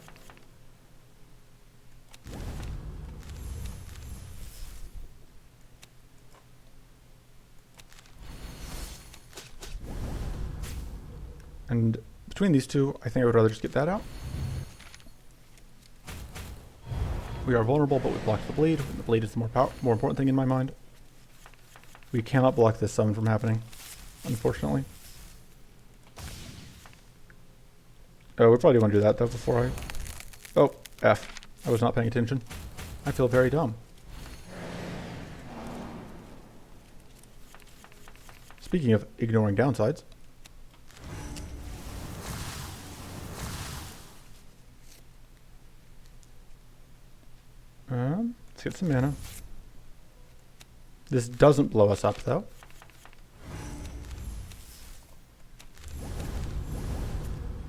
And between these two, I think I would rather just get that out. We are vulnerable, but we blocked the bleed. The bleed is the more important thing in my mind. We cannot block this summon from happening, unfortunately. Oh, we probably want to do that, though, before I... Oh, F. I was not paying attention. I feel very dumb. Speaking of ignoring downsides. Let's get some mana. This doesn't blow us up, though.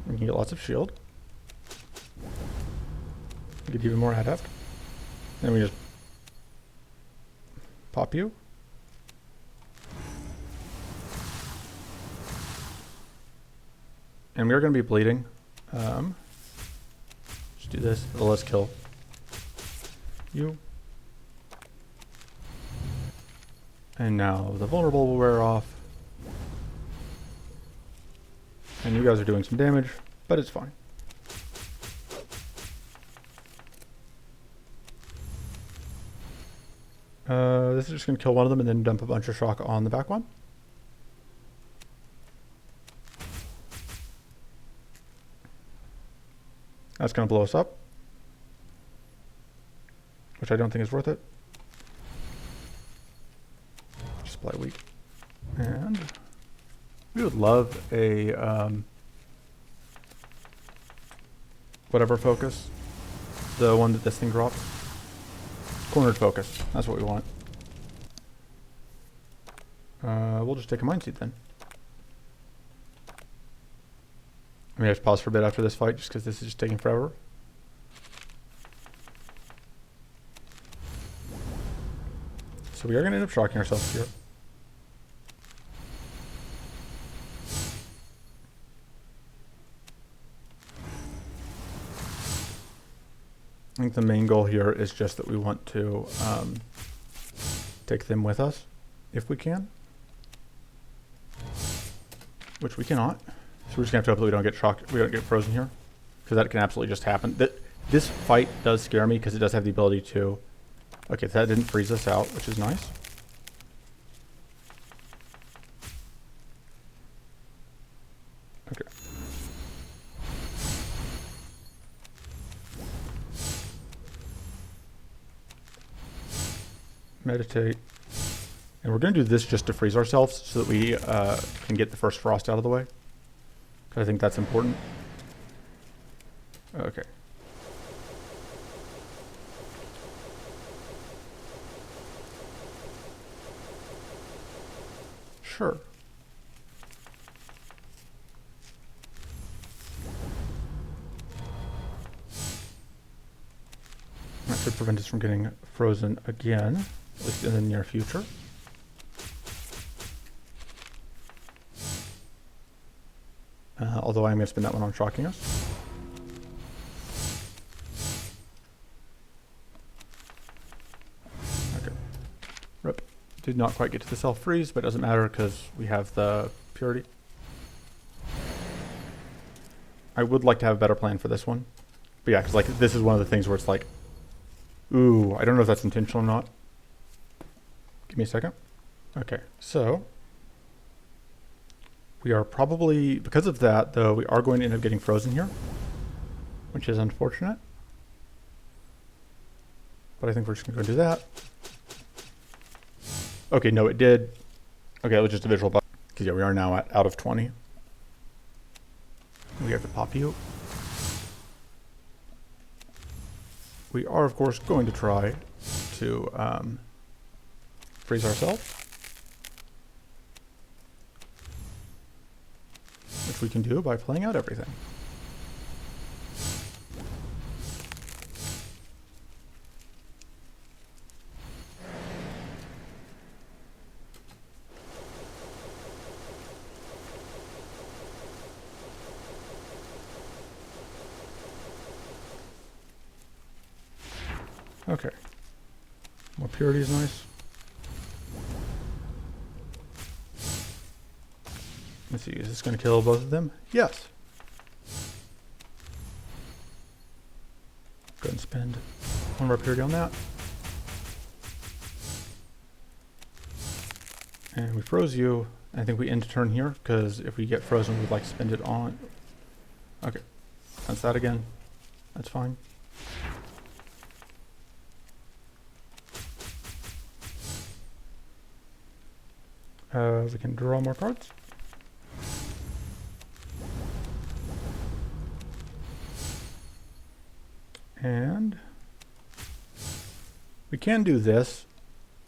We can get lots of shield. Get even more adept. Then we just pop you. And we are going to be bleeding. Just do this. Let's kill you. And now the vulnerable will wear off. And you guys are doing some damage, but it's fine. This is just going to kill one of them and then dump a bunch of shock on the back one. That's going to blow us up, which I don't think is worth it. Just play weak. And we would love a whatever focus, the one that this thing dropped. Cornered focus, that's what we want. We'll just take a Mind Seed then. I may have to pause for a bit after this fight just because this is just taking forever. So we are going to end up shocking ourselves here. I think the main goal here is just that we want to take them with us if we can. Which we cannot. So we're just gonna have to hope that we don't get shocked, we don't get frozen here. Because that can absolutely just happen. This fight does scare me because it does have the ability to... Okay, that didn't freeze us out, which is nice. Okay. Meditate. And we're going to do this just to freeze ourselves so that we can get the first frost out of the way. Because I think that's important. Okay. Sure. That should prevent us from getting frozen again, at least in the near future. Although I'm going to spend that one on shocking us. Okay. Rip. Did not quite get to the self-freeze, but it doesn't matter because we have the purity. I would like to have a better plan for this one. But yeah, because like this is one of the things where it's like, ooh, I don't know if that's intentional or not. Give me a second. Okay, so we are probably, because of that though, we are going to end up getting frozen here, which is unfortunate. But I think we're just gonna go do that. Okay, no, it did. Okay, it was just a visual bug. Because yeah, we are now at out of 20. We have to pop you. We are, of course, going to try to freeze ourselves. Which we can do by playing out everything. Okay. More purity is nice. Let's see, is this going to kill both of them? Yes. Go ahead and spend one more purity on that. And we froze you. I think we end the turn here, because if we get frozen, we'd like to spend it on... Okay, that's that again. That's fine. We can draw more cards. And we can do this,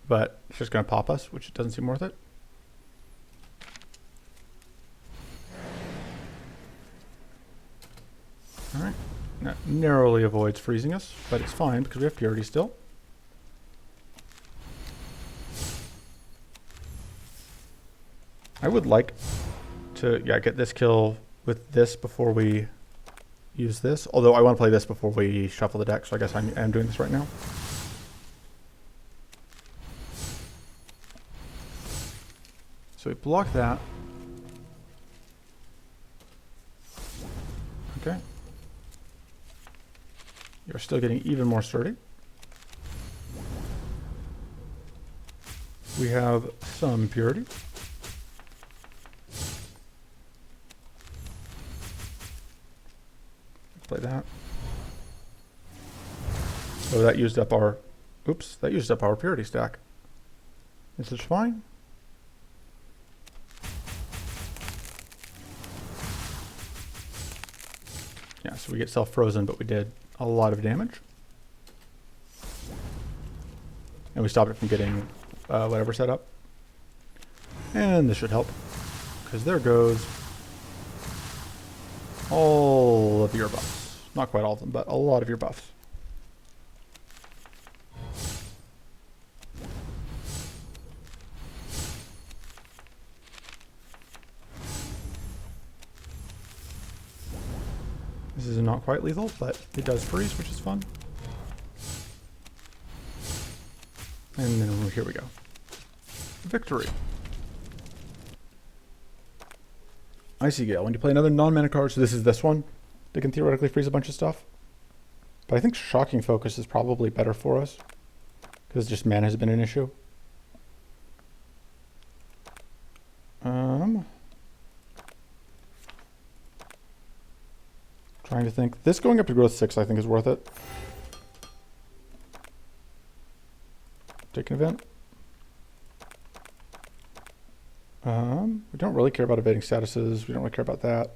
but it's just going to pop us, which doesn't seem worth it. All right. That narrowly avoids freezing us, but it's fine because we have purity still. I would like to, get this kill with this before we use this. Although I want to play this before we shuffle the deck, so I guess I'm doing this right now. So we block that. Okay. You're still getting even more sturdy. We have some purity. Play that. So that used up our, oops, that used up our purity stack. This is fine. Yeah, so we get self-frozen, but we did a lot of damage. And we stopped it from getting whatever set up. And this should help, because there goes all of your buffs. Not quite all of them, but a lot of your buffs. This is not quite lethal, but it does freeze, which is fun. And then here we go. Victory. Icy Gale. When you play another non-mana card, so this is this one, they can theoretically freeze a bunch of stuff. But I think Shocking Focus is probably better for us, because just mana has been an issue. Trying to think. This going up to growth 6 I think is worth it. Take an event. We don't really care about evading statuses. We don't really care about that.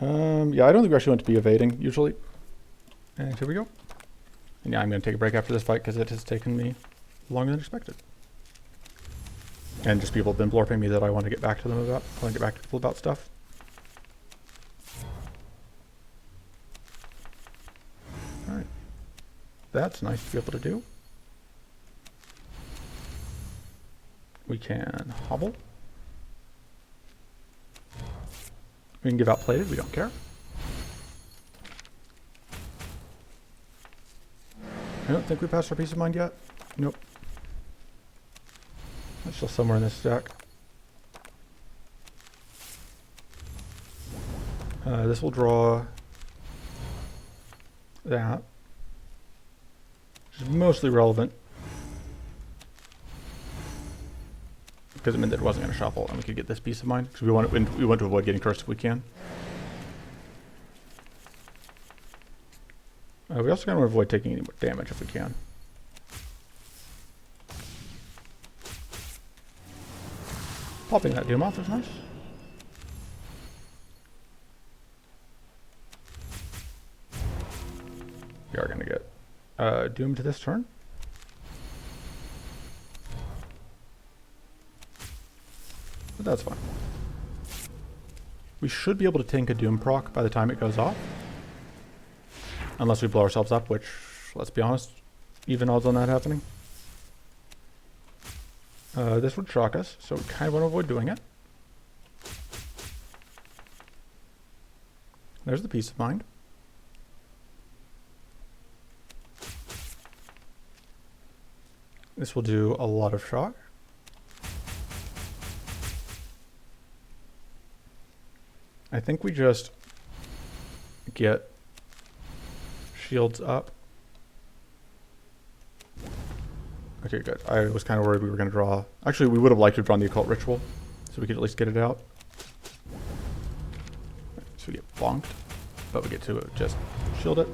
Yeah, I don't think we actually want to be evading usually. And here we go. And yeah, I'm going to take a break after this fight because it has taken me longer than expected. And just people have been blorping me that I want to get back to them about. I want to get back to people about stuff. Alright. That's nice to be able to do. We can hobble. We can give out plated, we don't care. I don't think we passed our peace of mind yet. Nope. That's still somewhere in this stack. This will draw that, which is mostly relevant because it meant that it wasn't going to shuffle and we could get this peace of mind because we want to avoid getting cursed if we can. We also going to avoid taking any more damage if we can. Popping that Doom off is nice. We are going to get Doom to this turn. But that's fine. We should be able to tank a Doom proc by the time it goes off. Unless we blow ourselves up, which, let's be honest, even odds on that happening. This would shock us, so we kind of want to avoid doing it. There's the peace of mind. This will do a lot of shock. I think we just get shields up. Okay, good. I was kind of worried we were going to draw. Actually, we would have liked to have drawn the Occult Ritual, so we could at least get it out. So we get bonked, but we get to just shield it.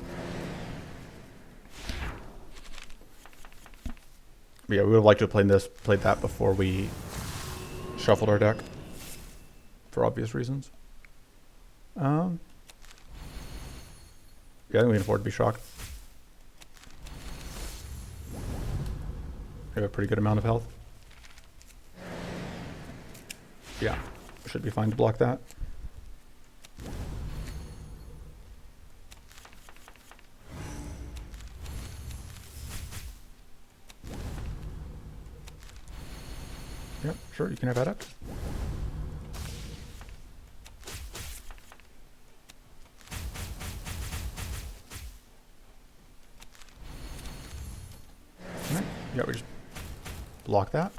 But yeah, we would have liked to have played that before we shuffled our deck, for obvious reasons. Yeah, I think we can afford to be shocked. We have a pretty good amount of health. Yeah, should be fine to block that. Yep, sure, you can have that up. Alright, yeah, we just block that.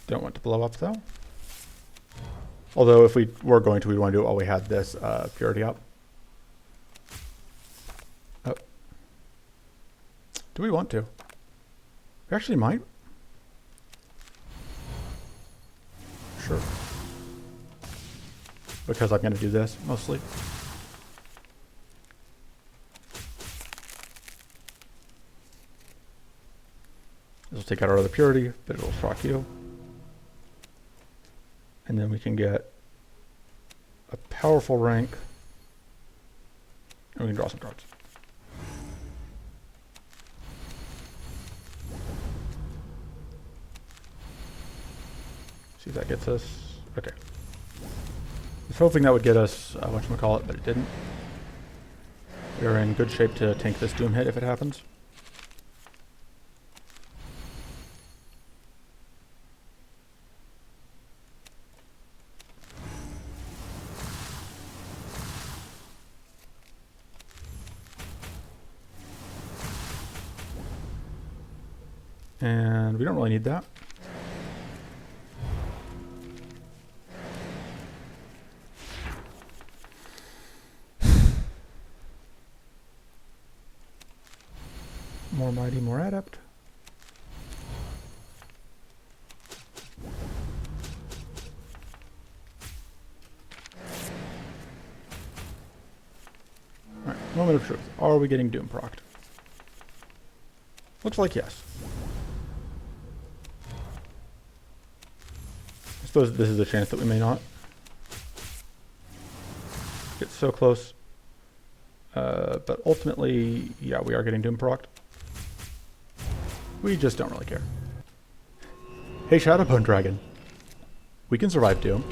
Don't want to blow up though. Although if we were going to, we'd want to do it while we had this purity up. Oh. Do we want to? We actually might. Sure. Because I'm going to do this, mostly. This will take out our other purity, but it will shock you. And then we can get a powerful rank. And we can draw some cards. See if that gets us. Okay. I was hoping that would get us whatchamacallit, but it didn't. We're in good shape to tank this Doom hit if it happens. And we don't really need that. More mighty, more adept. Alright, moment of truth. Are we getting Doom procced? Looks like yes. I suppose this is a chance that we may not. Get so close. But ultimately, yeah, we are getting Doom procced. We just don't really care. Hey, Shadowbone Dragon. We can survive Doom.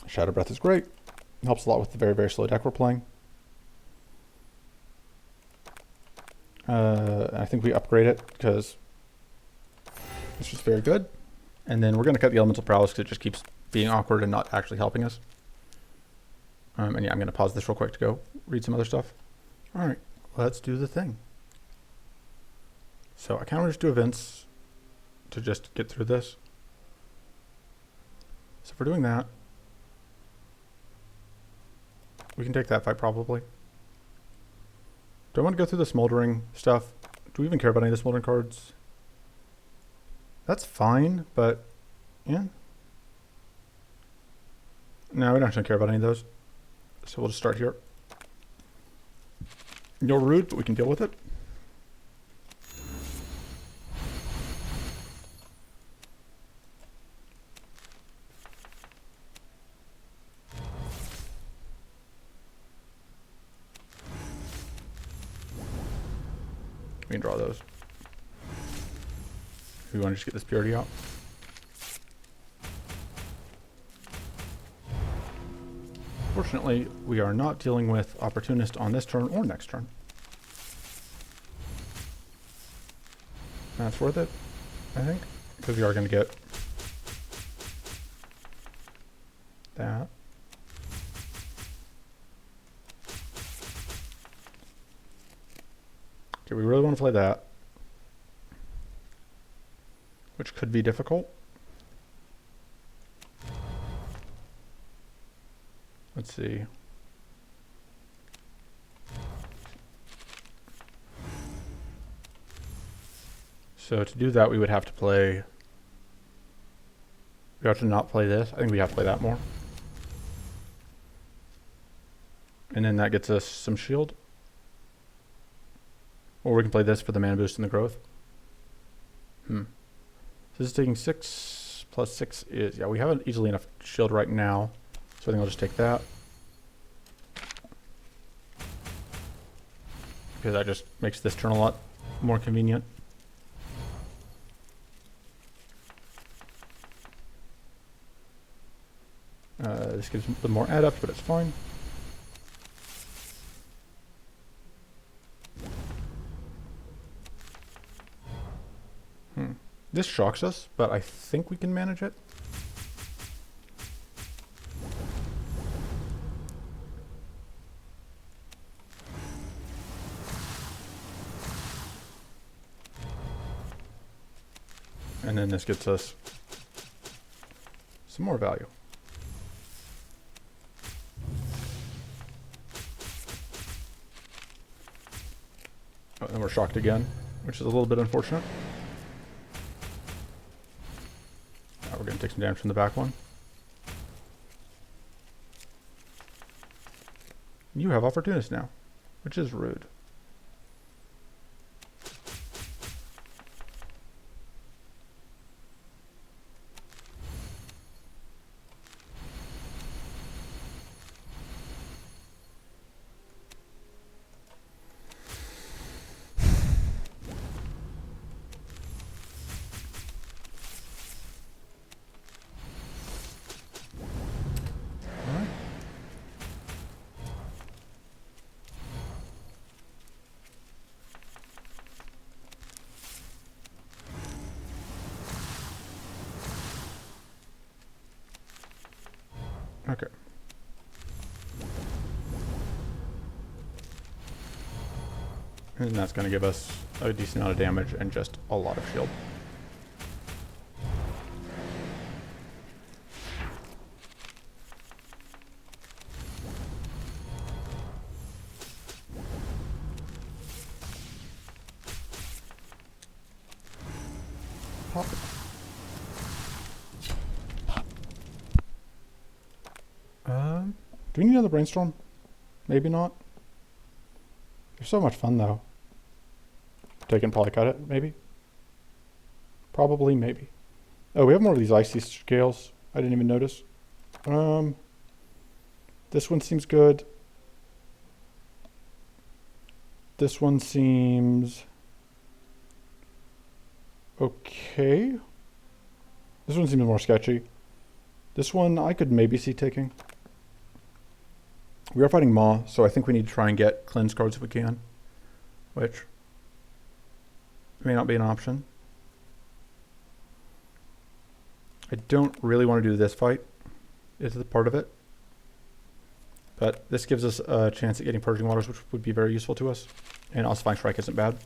Shadow Breath is great. It helps a lot with the very, very slow deck we're playing. I think we upgrade it because it's just very good. And then we're going to cut the Elemental Prowess because it just keeps being awkward and not actually helping us. And yeah, I'm going to pause this real quick to go read some other stuff. All right, let's do the thing. So I kind of want to just do events to just get through this. So if we're doing that, we can take that fight probably. Do I want to go through the Smoldering stuff? Do we even care about any of the Smoldering cards? That's fine, but yeah. No, we don't actually care about any of those. So we'll just start here. You're rude, but we can deal with it. We can draw those. We want to just get this purity out. Fortunately, we are not dealing with Opportunist on this turn or next turn. That's worth it, I think, because we are going to get that. Okay, we really want to play that, which could be difficult. Let's see. So to do that, we would have to play... We have to not play this. I think we have to play that more. And then that gets us some shield. Or we can play this for the mana boost and the growth. So this is taking 6 plus 6 is... Yeah, we have an easily enough shield right now. So I think I'll just take that. Because that just makes this turn a lot more convenient. This gives them more adept, but it's fine. This shocks us, but I think we can manage it. And then this gets us some more value. Oh, and we're shocked again, which is a little bit unfortunate. Now we're going to take some damage from the back one. You have Opportunist now, which is rude. Okay. And that's going to give us a decent amount of damage and just a lot of shield. Pop it. Do we need another brainstorm? Maybe not. They're so much fun though. Take it and probably cut it, maybe? Probably, maybe. Oh, we have more of these icy scales. I didn't even notice. This one seems good. This one seems okay. This one seems more sketchy. This one I could maybe see taking. We are fighting Maw, so I think we need to try and get cleanse cards if we can, which may not be an option. I don't really want to do this fight. It's the part of it. But this gives us a chance at getting Purging Waters, which would be very useful to us. And Ossifying Strike isn't bad.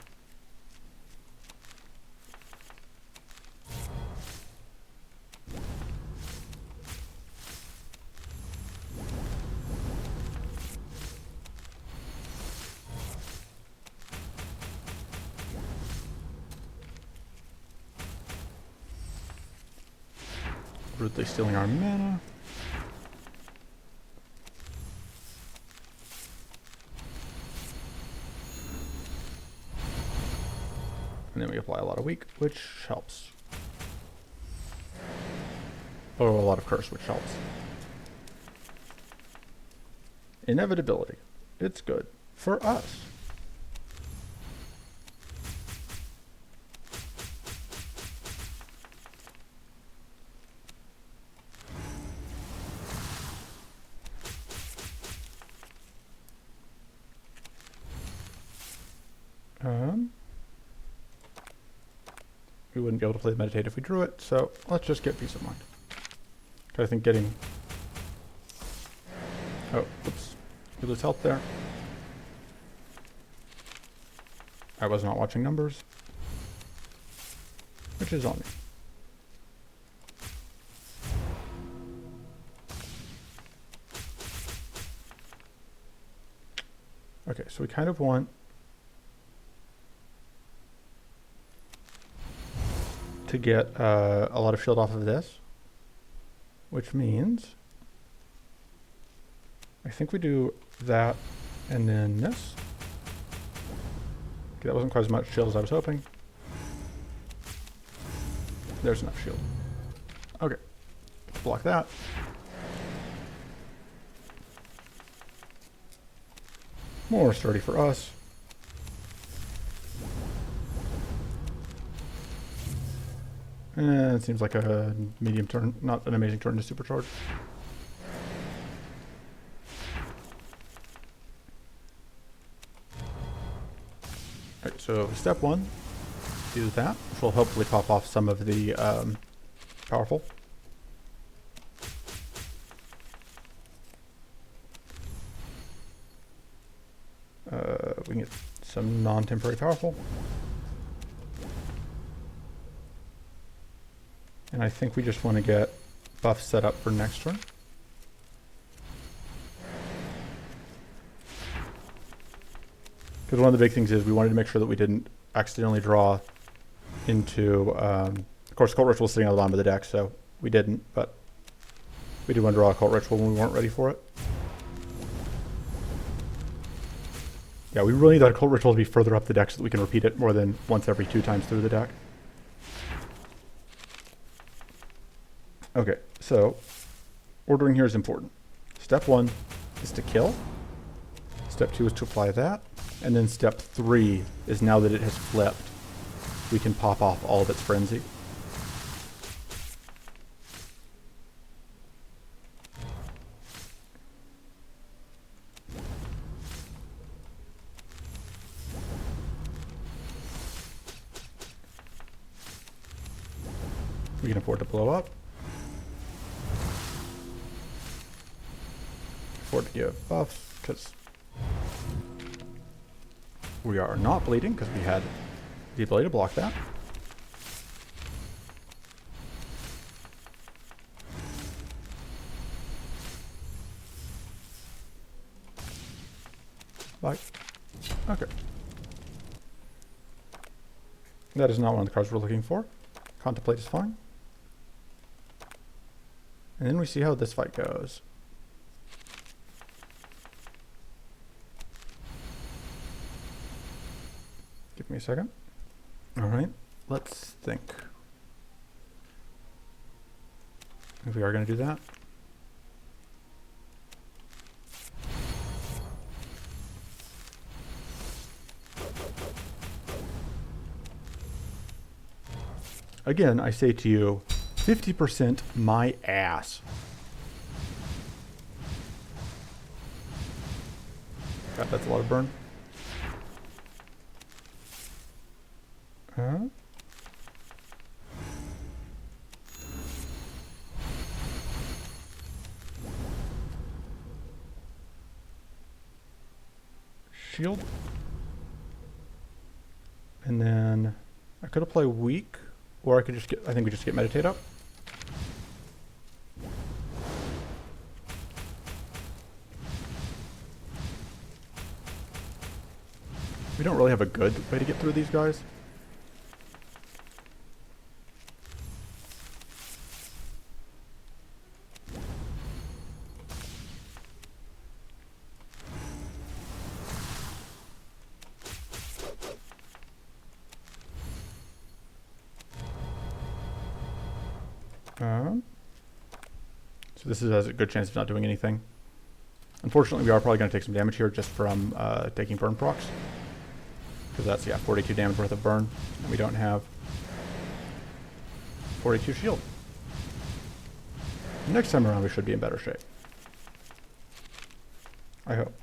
Rudely stealing our mana. And then we apply a lot of weak, which helps. Or a lot of curse, which helps. Inevitability. It's good. For us. We wouldn't be able to play the Meditate if we drew it, so let's just get Peace of Mind. I think getting... Oh, oops. We lose health there. I was not watching numbers. Which is on me. Okay, so we kind of want to get a lot of shield off of this, which means I think we do that and then this. Okay, that wasn't quite as much shield as I was hoping. There's enough shield. Okay, block that. More sturdy for us. It seems like a medium turn, not an amazing turn to supercharge. Alright, so step one, do that, which will hopefully pop off some of the powerful. We can get some non-temporary powerful. And I think we just want to get buff set up for next turn. Because one of the big things is we wanted to make sure that we didn't accidentally draw into, of course, Cult Ritual sitting on the bottom of the deck, so we didn't, but we did want to draw a Cult Ritual when we weren't ready for it. Yeah, we really need that Cult Ritual to be further up the deck so that we can repeat it more than once every 2 times through the deck. Okay, so ordering here is important. Step 1 is to kill. Step 2 is to apply that. And then step 3 is, now that it has flipped, we can pop off all of its frenzy. We can afford to blow up. Afford to give buffs, because we are not bleeding, because we had the ability to block that. Bye. Okay. That is not one of the cards we're looking for. Contemplate is fine. And then we see how this fight goes. Give me a second. All right, let's think. If we are going to do that. Again, I say to you, 50% my ass. God, that's a lot of burn. Shield. And then I could apply weak, or I could just get, I think we just get meditate up. We don't really have a good way to get through these guys. So this has a good chance of not doing anything. Unfortunately, we are probably going to take some damage here just from taking burn procs. Because that's, yeah, 42 damage worth of burn. And we don't have 42 shield. Next time around, we should be in better shape. I hope.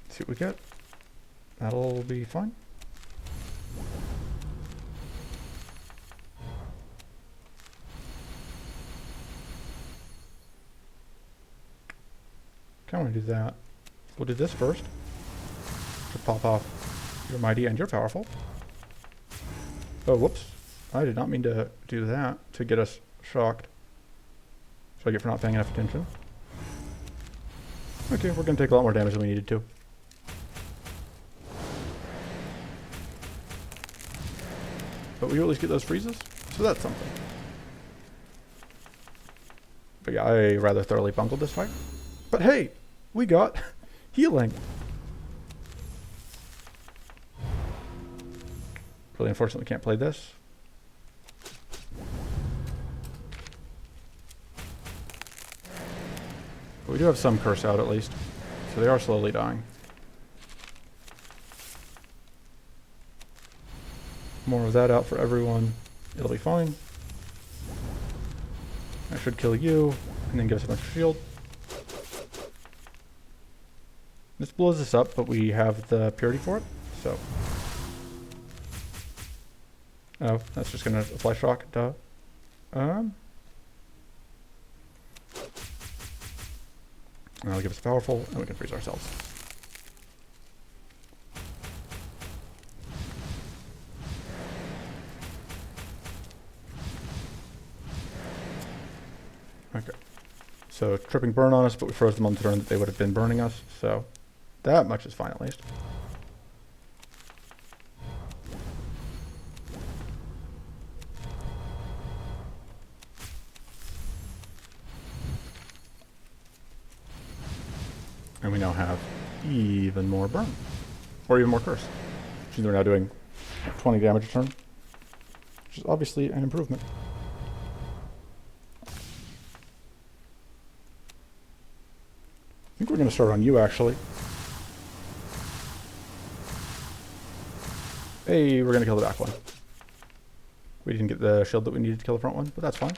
See what we get. That'll be fine. Kind of want to do that. We'll do this first. To pop off you're mighty and you're powerful. Oh, whoops. I did not mean to do that to get us shocked. So I get for not paying enough attention. Okay, we're going to take a lot more damage than we needed to. But we at least get those freezes, so that's something. But yeah, I rather thoroughly bungled this fight. But hey, we got healing. Really unfortunately can't play this. But we do have some curse out at least, so they are slowly dying. More of that out for everyone. It'll be fine. I should kill you, and then give us a bunch of shield. This blows this up, but we have the purity for it, so. Oh, that's just gonna apply shock, duh. That'll give us powerful, and we can freeze ourselves. Okay. So tripping burn on us, but we froze them on the turn that they would have been burning us. So that much is fine at least. And we now have even more burn. Or even more curse. Which means we're now doing 20 damage a turn. Which is obviously an improvement. I think we're going to start on you, actually. Hey, we're going to kill the back one. We didn't get the shield that we needed to kill the front one, but that's fine.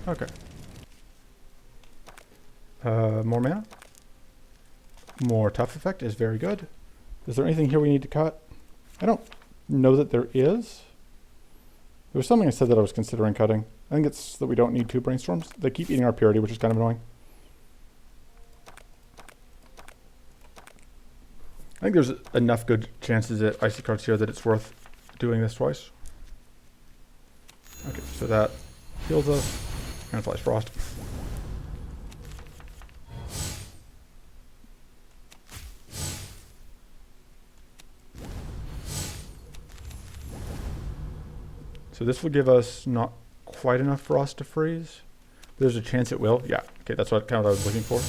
Okay. More mana. More tough effect is very good. Is there anything here we need to cut? I don't know that there is. There was something I said that I was considering cutting. I think it's that we don't need 2 brainstorms. They keep eating our purity, which is kind of annoying. I think there's enough good chances at icy cards here that it's worth doing this twice. Okay, so that heals us. And flies frost. So this will give us not quite enough frost to freeze. There's a chance it will. Yeah, okay, that's what kind of what I was looking for.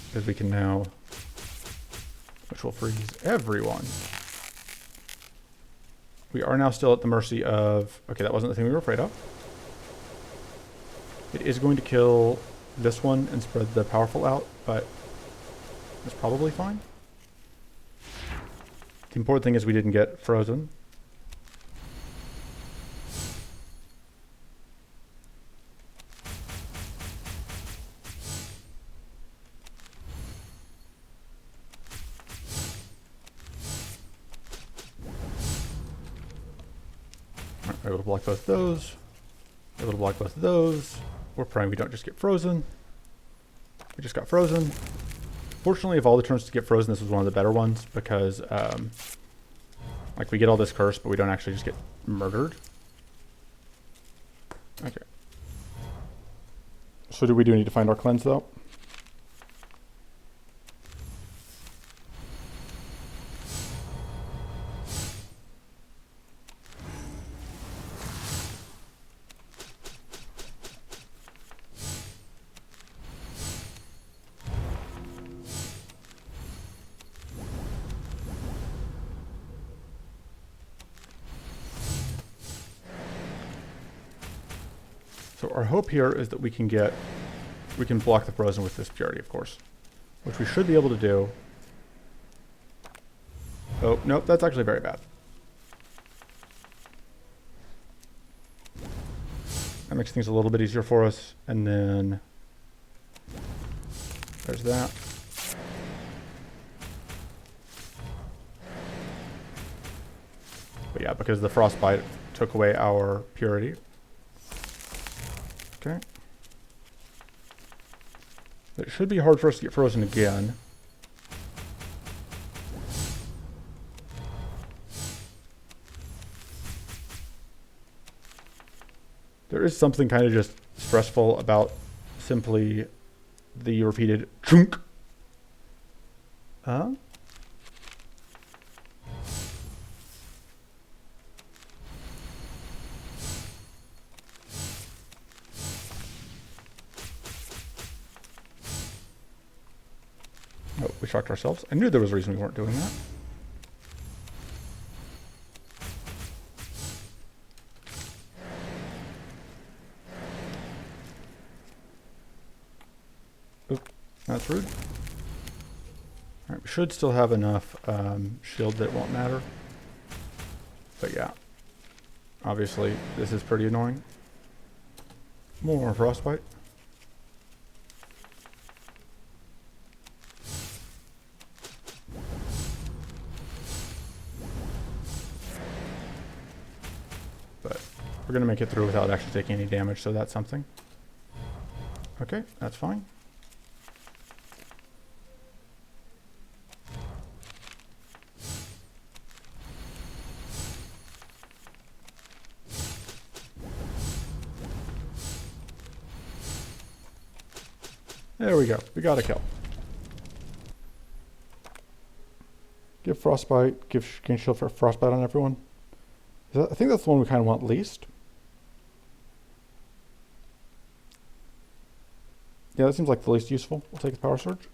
Because we can now, which will freeze everyone. We are now still at the mercy of, okay, that wasn't the thing we were afraid of. It is going to kill this one and spread the powerful out, but it's probably fine. The important thing is we didn't get frozen. We're able to block both those. Able to block both of those. We're praying we don't just get frozen. We just got frozen. Fortunately, of all the turns to get frozen, this was one of the better ones because, like, we get all this curse, but we don't actually just get murdered. Okay. So do we need to find our cleanse, though? So our hope here is that we can block the frozen with this purity, of course, which we should be able to do. Oh, nope, that's actually very bad. That makes things a little bit easier for us. And then there's that. But yeah, because the frostbite took away our purity. Okay. It should be hard for us to get frozen again. There is something kind of just stressful about simply the repeated chunk. Huh? Oh, we shocked ourselves. I knew there was a reason we weren't doing that. Oop, that's rude. Alright, we should still have enough shield that it won't matter. But yeah, obviously this is pretty annoying. More frostbite. But we're going to make it through without actually taking any damage, so that's something. Okay, that's fine. There we go. We got a kill. Give frostbite. Gain shield for frostbite on everyone. I think that's the one we kind of want least. Yeah, that seems like the least useful. We'll take the power surge.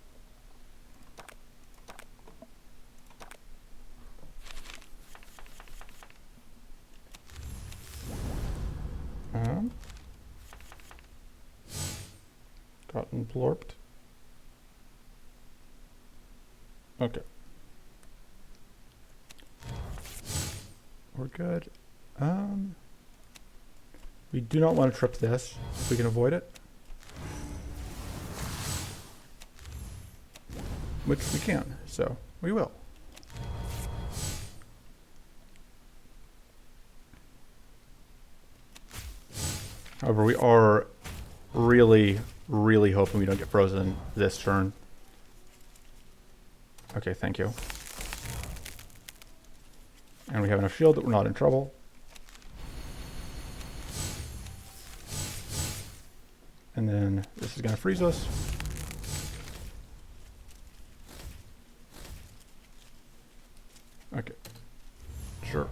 Gotten blorped. Okay. We're good. We do not want to trip this if we can avoid it. Which we can, so we will. However, we are really hoping we don't get frozen this turn. Okay, thank you. And we have enough shield that we're not in trouble. And then this is going to freeze us. Okay, sure.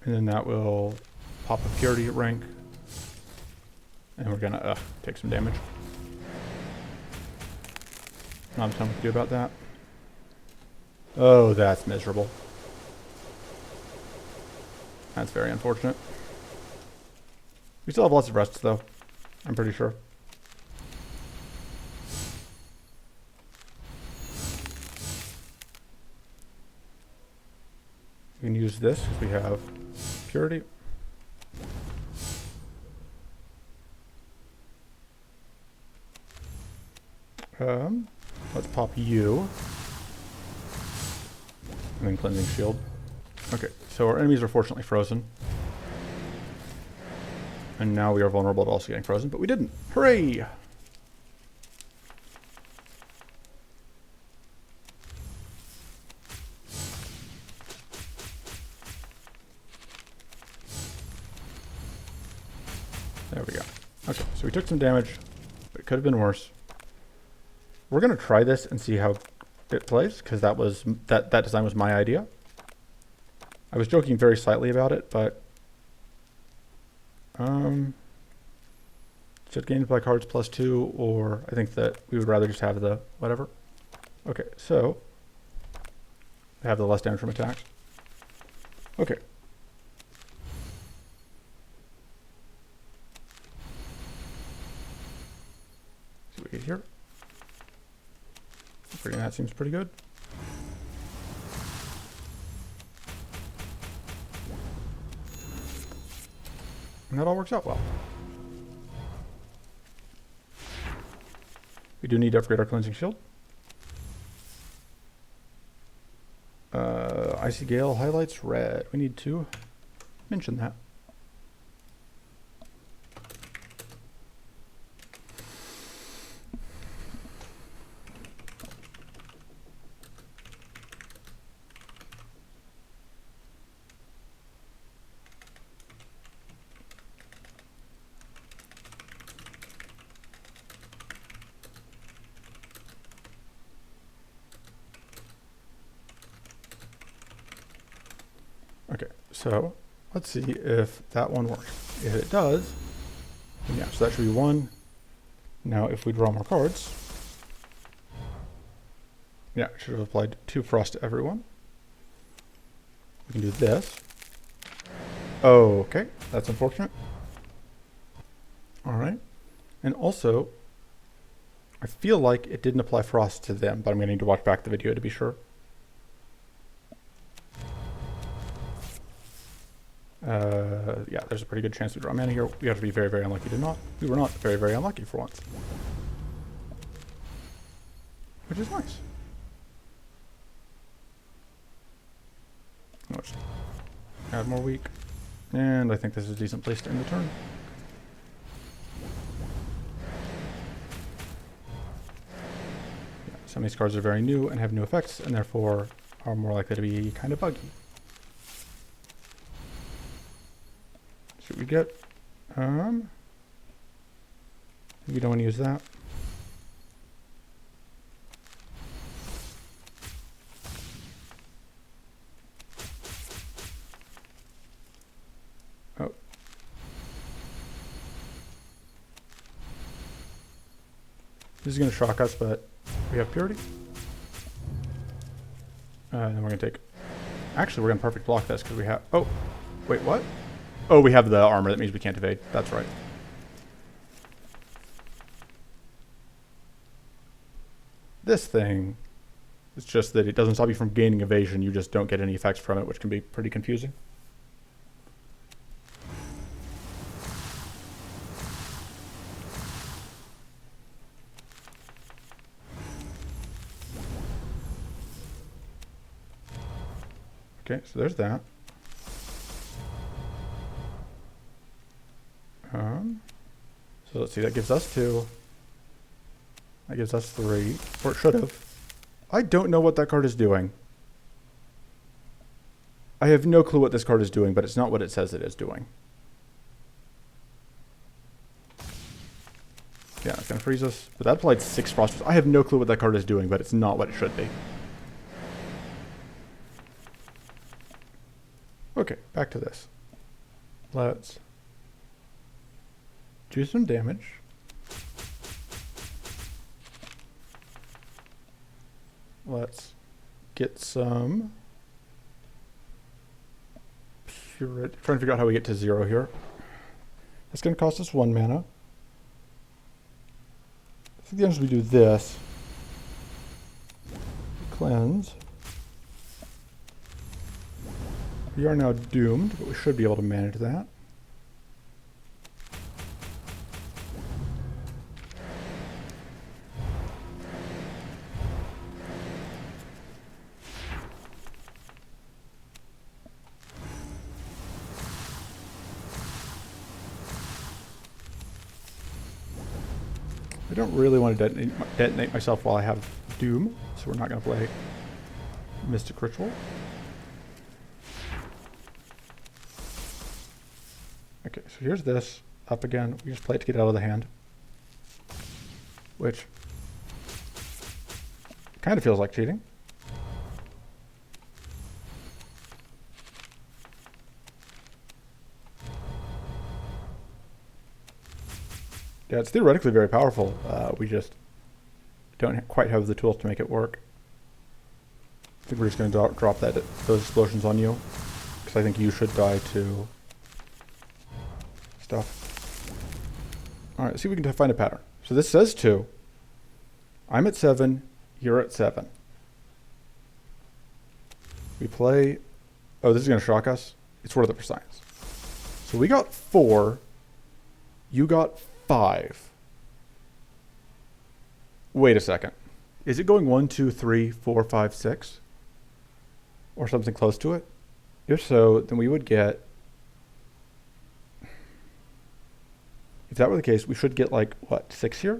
And then that will pop a purity rank. And we're gonna take some damage. Not a ton we can do about that. Oh, that's miserable. That's very unfortunate. We still have lots of rests though, I'm pretty sure. We can use this if we have purity. Let's pop you. And then cleansing shield. Okay, so our enemies are fortunately frozen. And now we are vulnerable to also getting frozen, but we didn't. Hooray! There we go. Okay, so we took some damage, but it could have been worse. We're gonna try this and see how it plays, because that design was my idea. I was joking very slightly about it, but should gain by cards +2, or I think that we would rather just have the whatever. Okay, so have the less damage from attacks. Okay. See what we get here. That seems pretty good. And that all works out well. We do need to upgrade our cleansing shield. Icy Gale highlights red. We need to mention that. Okay, so let's see if that one works. If it does, then yeah, so that should be 1. Now if we draw more cards, yeah, it should have applied 2 frost to everyone. We can do this. Oh, okay, that's unfortunate. All right, and also, I feel like it didn't apply frost to them, but I'm gonna need to watch back the video to be sure. Yeah, there's a pretty good chance we draw mana here. We have to be very, very unlucky to not. We were not very, very unlucky for once. Which is nice. Let's add more weak. And I think this is a decent place to end the turn. Yeah, some of these cards are very new and have new effects, and therefore are more likely to be kind of buggy. Should we get, we don't want to use that. Oh. This is going to shock us, but we have purity. And then we're going to take, actually we're going to perfect block this because we have, oh, wait, what? Oh, we have the armor. That means we can't evade. That's right. This thing is just that it doesn't stop you from gaining evasion. You just don't get any effects from it, which can be pretty confusing. Okay, so there's that. So let's see, that gives us 2. That gives us 3, or it should have. I don't know what that card is doing. I have no clue what this card is doing, but it's not what it says it is doing. Yeah, it's going to freeze us. But that applied 6 frost. I have no clue what that card is doing, but it's not what it should be. Okay, back to this. Let's do some damage. Let's get some purity. Trying to figure out how we get to 0 here. That's going to cost us 1 mana. I think the answer is we do this. Cleanse. We are now doomed, but we should be able to manage that. I don't really want to detonate myself while I have Doom, so we're not going to play Mystic Ritual. Okay, so here's this. Up again. We just play it to get out of the hand. Which kind of feels like cheating. Yeah, it's theoretically very powerful. We just don't quite have the tools to make it work. I think we're just going to drop those explosions on you, because I think you should die to stuff. Alright, let's see if we can find a pattern. So this says 2. I'm at 7. You're at 7. We play... Oh, this is going to shock us. It's worth it for science. So we got 4. You got 5. Wait a second. Is it going 1, 2, 3, 4, 5, 6? Or something close to it? If so, then we would get... If that were the case, we should get like, what, 6 here?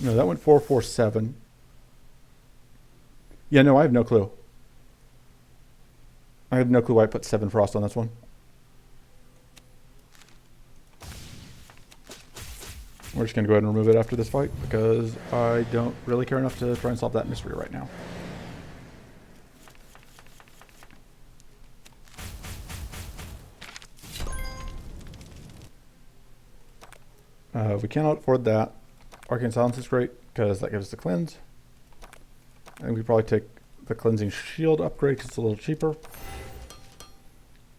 No, that went 4, 4, 7. Yeah, no, I have no clue. I have no clue why I put 7 frost on this one. We're just going to go ahead and remove it after this fight, because I don't really care enough to try and solve that mystery right now. We cannot afford that. Arcane Silence is great, because that gives us the cleanse. And we probably take the Cleansing Shield upgrade, because it's a little cheaper.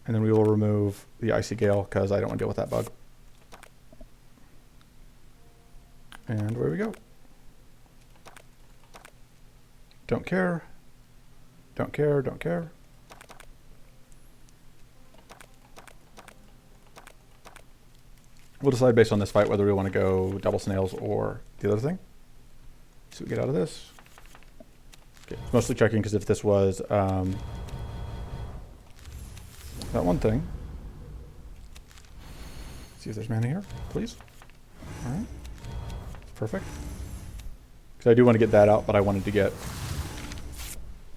And then we will remove the Icy Gale, because I don't want to deal with that bug. And where we go. Don't care. Don't care, don't care. We'll decide based on this fight whether we want to go double snails or the other thing. So we get out of this. Okay, mostly checking because if this was that one thing. See if there's mana here, please. All right, perfect. Because I do want to get that out, but I wanted to get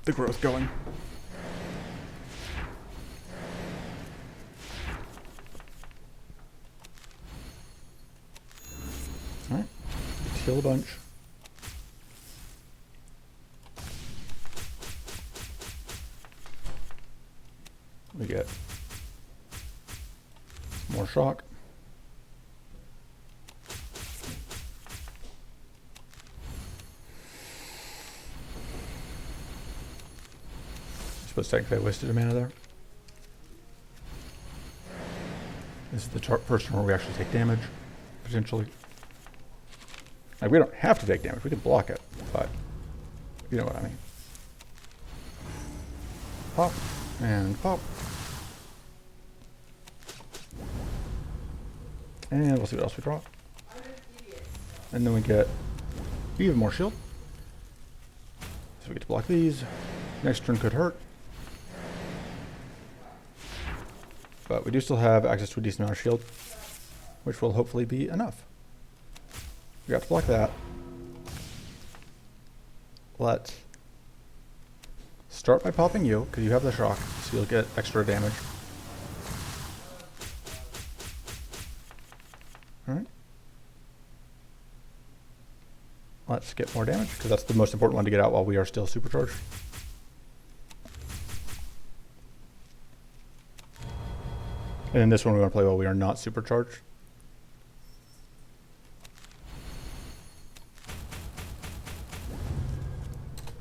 the growth going. All right, heal a bunch. We get more shock. I suppose technically I wasted a mana there. This is the first turn where we actually take damage, potentially. Like, we don't have to take damage, we can block it, but you know what I mean. Pop, and pop. And we'll see what else we draw. And then we get even more shield. So we get to block these. Next turn could hurt. But we do still have access to a decent amount of shield, which will hopefully be enough. We got to block that. Let's start by popping you, because you have the shock, so you'll get extra damage. Alright. Let's get more damage, because that's the most important one to get out while we are still supercharged. And then this one we want to play while we are not supercharged.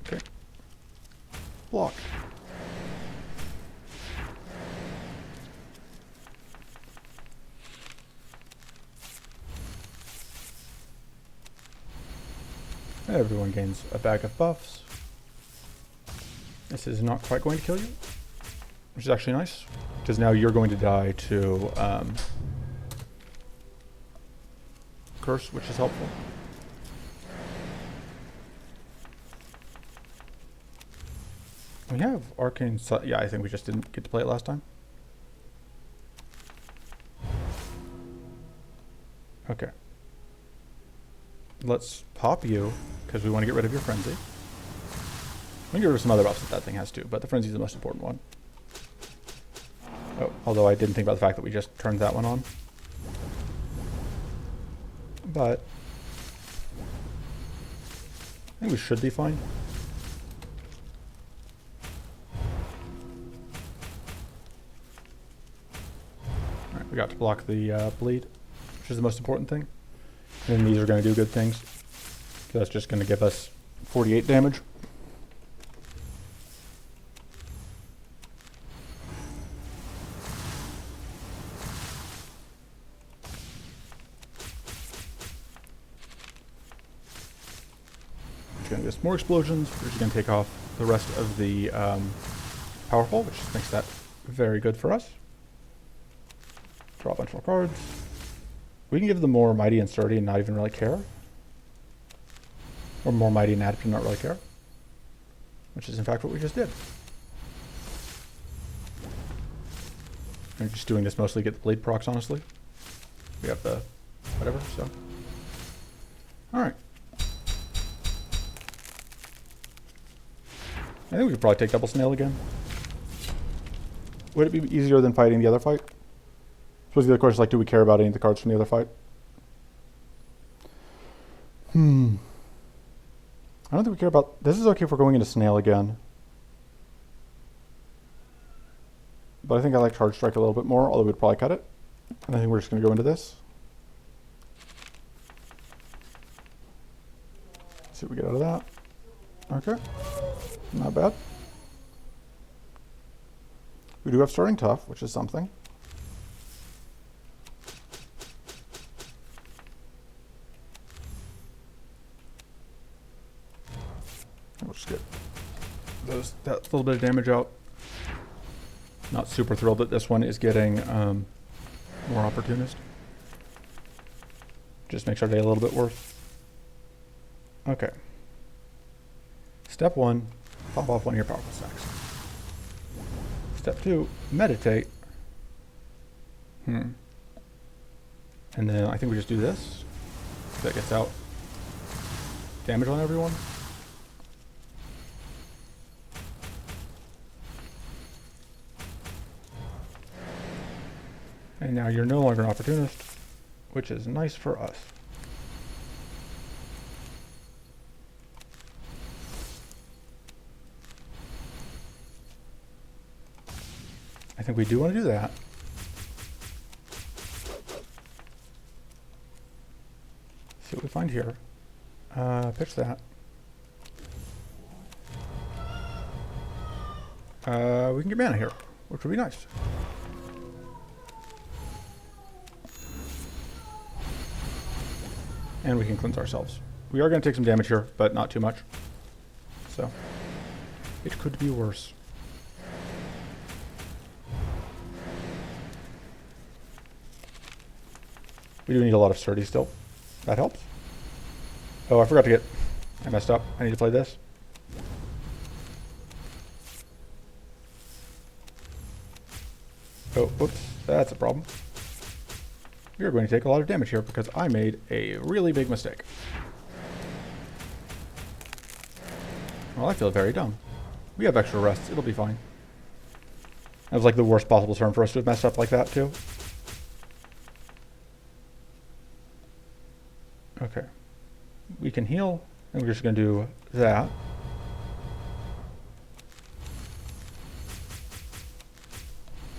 Okay. Block. Everyone gains a bag of buffs. This is not quite going to kill you, which is actually nice, because now you're going to die to curse, which is helpful. We have arcane. Yeah, I think we just didn't get to play it last time. Okay. Let's pop you, because we want to get rid of your frenzy. We can get rid of some other buffs that thing has too, but the frenzy is the most important one. Oh, although I didn't think about the fact that we just turned that one on. But I think we should be fine. Alright, we got to block the bleed, which is the most important thing. And these are going to do good things. So that's just going to give us 48 damage. It's going to give us more explosions, which is going to take off the rest of the powerful, which makes that very good for us. Draw a bunch more cards. We can give them more mighty and sturdy and not even really care. Or more mighty and adept and not really care. Which is in fact what we just did. I'm just doing this mostly to get the bleed procs, honestly. We have the whatever, so. Alright. I think we could probably take double snail again. Would it be easier than fighting the other fight? I suppose the other question is, like, do we care about any of the cards from the other fight? I don't think we care about... This is okay if we're going into snail again. But I think I like charge strike a little bit more, although we'd probably cut it. And I think we're just going to go into this. See what we get out of that. Okay. Not bad. We do have starting tough, which is something. We'll just get that little bit of damage out. Not super thrilled that this one is getting more opportunist. Just makes our day a little bit worse. Okay. Step 1, pop off one of your powerful stacks. Step 2, meditate. And then I think we just do this. That gets out damage on everyone. And now you're no longer an opportunist, which is nice for us. I think we do want to do that. See what we find here. Pitch that. We can get mana here, which would be nice. And we can cleanse ourselves. We are going to take some damage here, but not too much. So, it could be worse. We do need a lot of sturdy still. That helps. Oh, I forgot to get... I messed up. I need to play this. Oh, whoops. That's a problem. We are going to take a lot of damage here because I made a really big mistake. Well, I feel very dumb. We have extra rests. It'll be fine. That was like the worst possible turn for us to have messed up like that, too. Okay. We can heal, and we're just going to do that.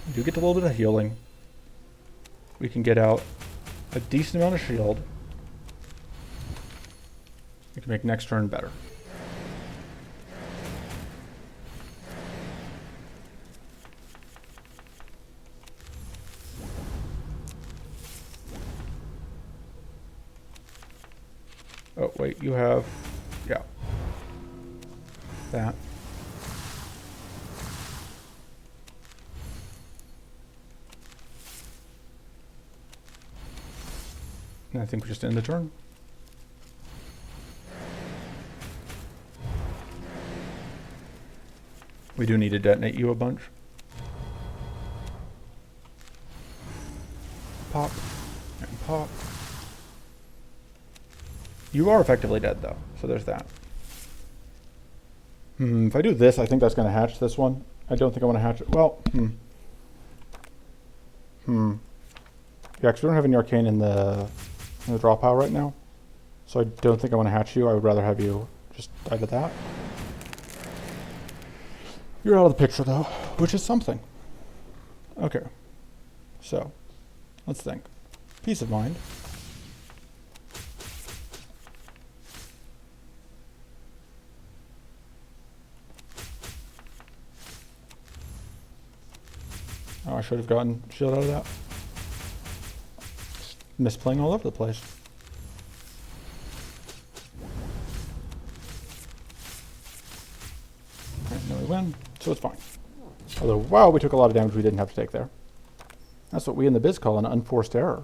We do get a little bit of healing. We can get out a decent amount of shield. We can make next turn better. Oh, wait, you have... yeah. That. And I think we just end the turn. We do need to detonate you a bunch. Pop. And pop. You are effectively dead, though, so there's that. If I do this, I think that's going to hatch this one. I don't think I want to hatch it. Well, Yeah, because we don't have any arcane in the draw pile right now. So I don't think I want to hatch you. I would rather have you just die to that. You're out of the picture, though, which is something. Okay. So, let's think. Peace of mind. Oh, I should have gotten shield out of that. Just misplaying all over the place. Alright, now we win, so it's fine. Although, wow, we took a lot of damage we didn't have to take there. That's what we in the biz call an unforced error.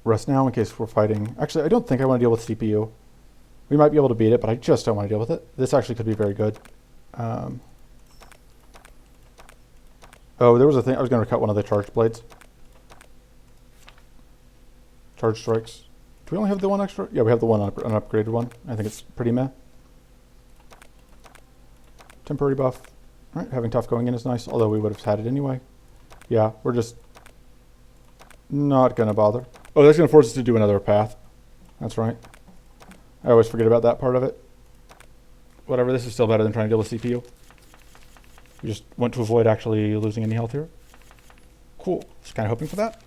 Rest now in case we're fighting. Actually, I don't think I want to deal with CPU. We might be able to beat it, but I just don't want to deal with it. This actually could be very good. Oh, there was a thing. I was going to cut one of the charged blades. Charge strikes. Do we only have the one extra? Yeah, we have the one unupgraded one. I think it's pretty meh. Temporary buff. All right, having tough going in is nice, although we would have had it anyway. Yeah, we're just not going to bother. Oh, that's going to force us to do another path. That's right. I always forget about that part of it. Whatever, this is still better than trying to deal with CPU. We just want to avoid actually losing any health here. Cool. Just kind of hoping for that.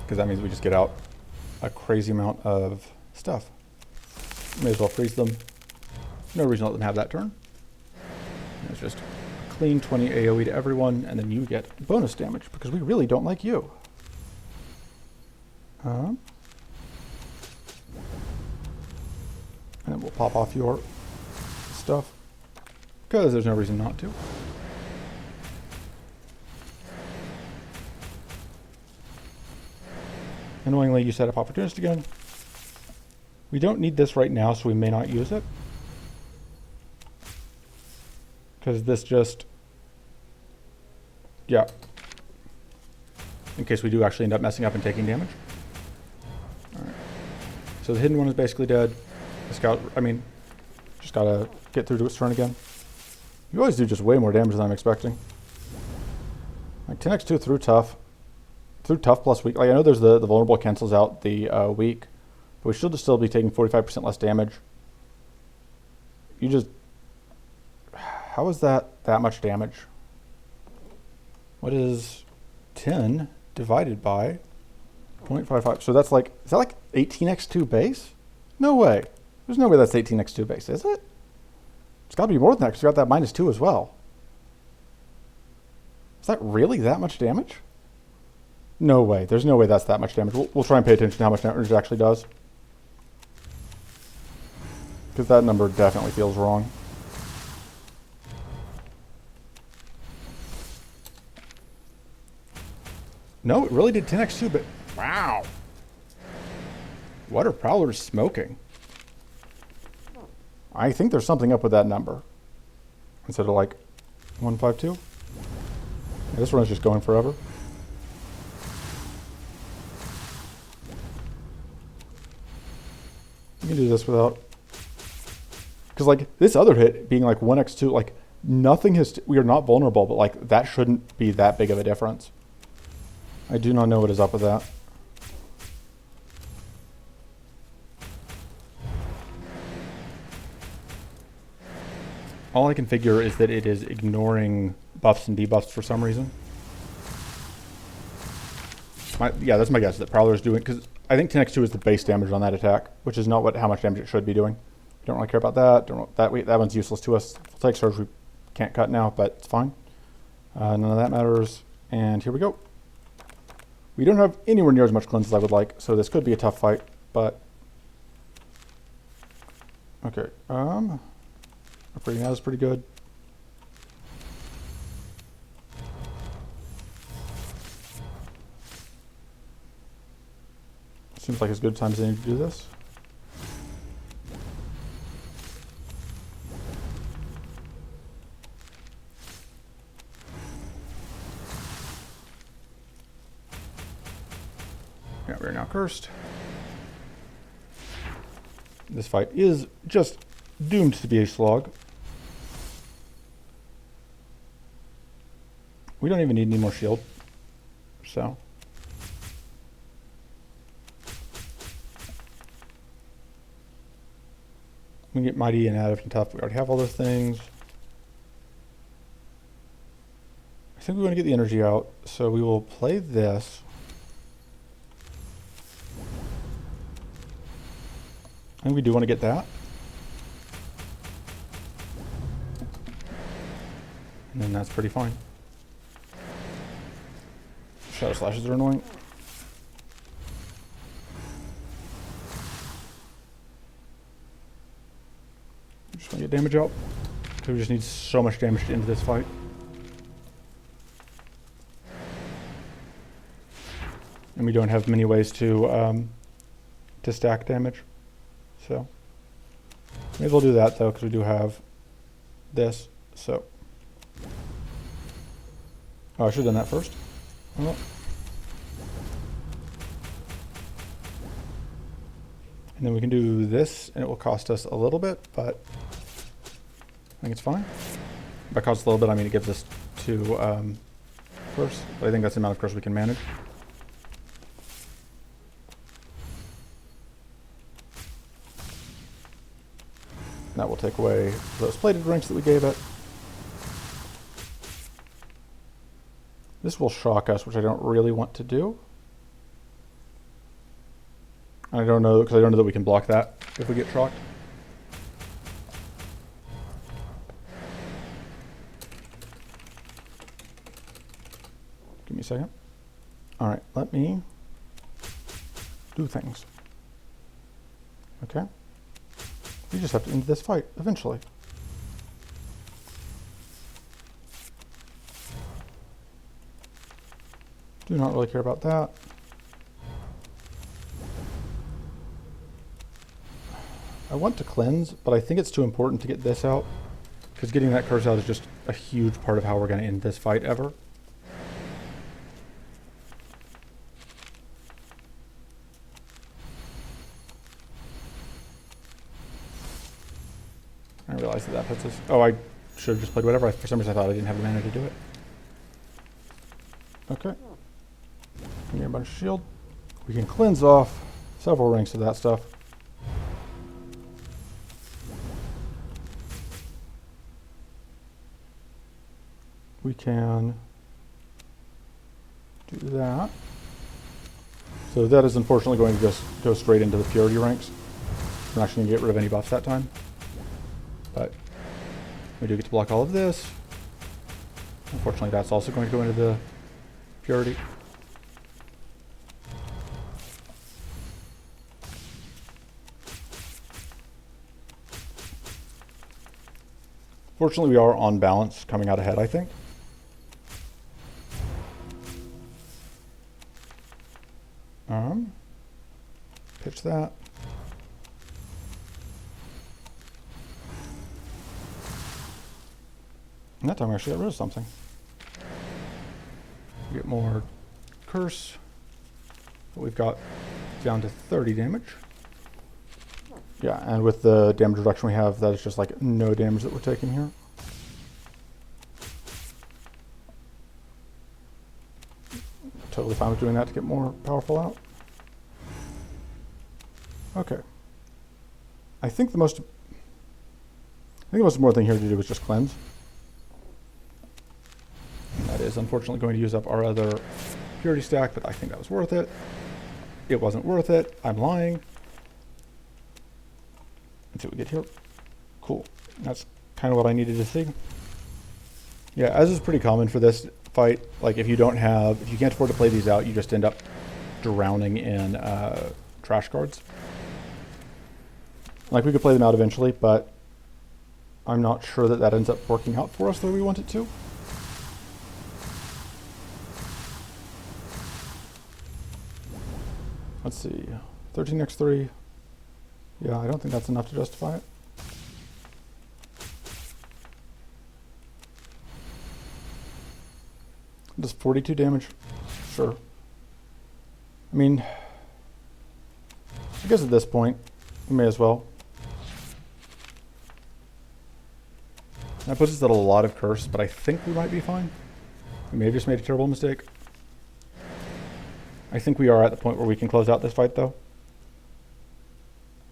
Because that means we just get out a crazy amount of stuff. May as well freeze them. No reason to let them have that turn. It's just a clean 20 AoE to everyone, and then you get bonus damage, because we really don't like you. And then we'll pop off your stuff. because there's no reason not to. Annoyingly, you set up Opportunist again. We don't need this right now, so we may not use it. Because this just... yeah. In case we do actually end up messing up and taking damage. Alright. So the hidden one is basically dead. The scout, I mean, just gotta get through to its turn again. You always do just way more damage than I'm expecting. Like 10x2 through tough. Through tough plus weak. Like I know there's the vulnerable cancels out the weak. But we should still be taking 45% less damage. You just... how is that much damage? What is 10 divided by 0.55? So that's like... is that like 18x2 base? No way. There's no way that's 18x2 base, is it? It's got to be more than that because you got that -2 as well. Is that really that much damage? No way. There's no way that's that much damage. We'll try and pay attention to how much damage it actually does. Because that number definitely feels wrong. No, it really did 10x2, but wow. What are Prowlers smoking? I think there's something up with that number. Instead of like 152. Yeah, this run's just going forever. You can do this without... because like this other hit being like 1x2, like nothing has... we are not vulnerable, but like that shouldn't be that big of a difference. I do not know what is up with that. All I can figure is that it is ignoring buffs and debuffs for some reason. Yeah, that's my guess, that Prowler is doing... because I think 10x2 is the base damage on that attack, which is not how much damage it should be doing. Don't really care about that. That one's useless to us. Full take surge we can't cut now, but it's fine. None of that matters. And here we go. We don't have anywhere near as much cleanse as I would like, so this could be a tough fight, but... okay, upgrading that is pretty good. Seems like as good a time as any to do this. Yeah, we're now cursed. This fight is just doomed to be a slog. We don't even need any more shield, so... we can get mighty and additive and tough. We already have all those things. I think we want to get the energy out, so we will play this. I think we do want to get that. And then that's pretty fine. Shadow slashes are annoying. Just want to get damage out. Because we just need so much damage to end this fight. And we don't have many ways to stack damage. So maybe we'll do that though, because we do have this. So I should have done that first. Oh. And then we can do this, and it will cost us a little bit, but I think it's fine. By cost a little bit, I mean it gives us 2 curse, but I think that's the amount of curse we can manage. That will take away those plated ranks that we gave it. This will shock us, which I don't really want to do. I don't know, because I don't know that we can block that if we get shocked. Give me a second. All right, let me do things. Okay. We just have to end this fight eventually. Do not really care about that. I want to cleanse, but I think it's too important to get this out, because getting that curse out is just a huge part of how we're going to end this fight ever. I realized that puts us... Oh, I should have just played whatever. For some reason I thought I didn't have the mana to do it. Okay. Give me a bunch of shield. We can cleanse off several ranks of that stuff. We can do that. So that is unfortunately going to just go straight into the purity ranks. We're not going to get rid of any buffs that time. But we do get to block all of this. Unfortunately, that's also going to go into the purity. Fortunately, we are on balance coming out ahead, I think. Pitch that. And that time we actually got rid of something. We get more curse. But we've got down to 30 damage. Yeah, and with the damage reduction we have, that is just like no damage that we're taking here. Totally fine with doing that to get more powerful out. Okay. I think the most important thing here to do is just cleanse. And that is unfortunately going to use up our other purity stack, but I think that was worth it. It wasn't worth it. I'm lying. Let's see what we get here. Cool. That's kind of what I needed to see. Yeah, as is pretty common for this fight, like if you can't afford to play these out, you just end up drowning in trash cards. Like we could play them out eventually, but I'm not sure that ends up working out for us the way we want it to. Let's see, 13x3. Yeah, I don't think that's enough to justify it. Does 42 damage? Sure. I mean, I guess at this point, we may as well. That puts us at a lot of curse, but I think we might be fine. We may have just made a terrible mistake. I think we are at the point where we can close out this fight, though.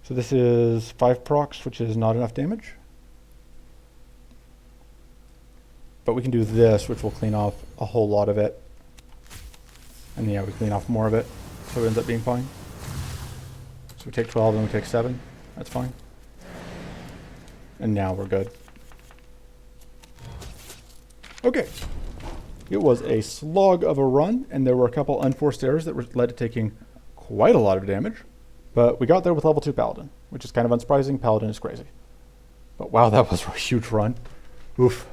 So this is 5 procs, which is not enough damage. But we can do this, which will clean off a whole lot of it. And yeah, we clean off more of it, so it ends up being fine. So we take 12 and we take 7. That's fine. And now we're good. Okay. It was a slog of a run, and there were a couple unforced errors that led to taking quite a lot of damage. But we got there with level 2 Paladin, which is kind of unsurprising. Paladin is crazy. But wow, that was a huge run. Oof.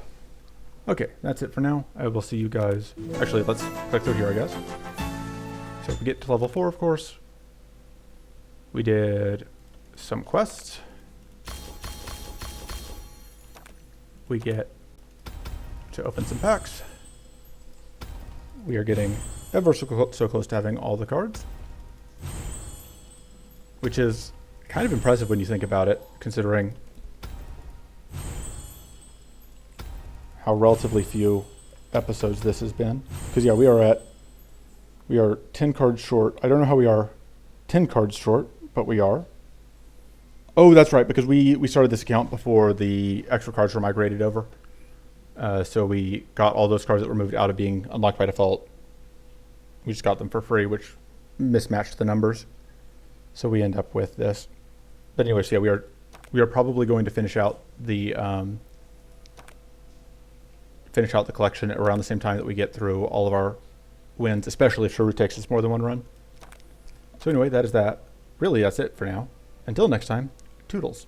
Okay, that's it for now. I will see you guys. Actually, let's click through here, I guess. So if we get to level 4, of course, we did some quests. We get to open some packs. We are getting ever so close to having all the cards, which is kind of impressive when you think about it, considering how relatively few episodes this has been. Because yeah, we are 10 cards short. I don't know how we are 10 cards short, but we are. Oh, that's right, because we started this account before the extra cards were migrated over. So we got all those cards that were moved out of being unlocked by default. We just got them for free, which mismatched the numbers. So we end up with this. But anyways, yeah, we are probably going to finish out the collection around the same time that we get through all of our wins, especially if Shrew takes us more than one run. So anyway, that is that. Really, that's it for now. Until next time, toodles.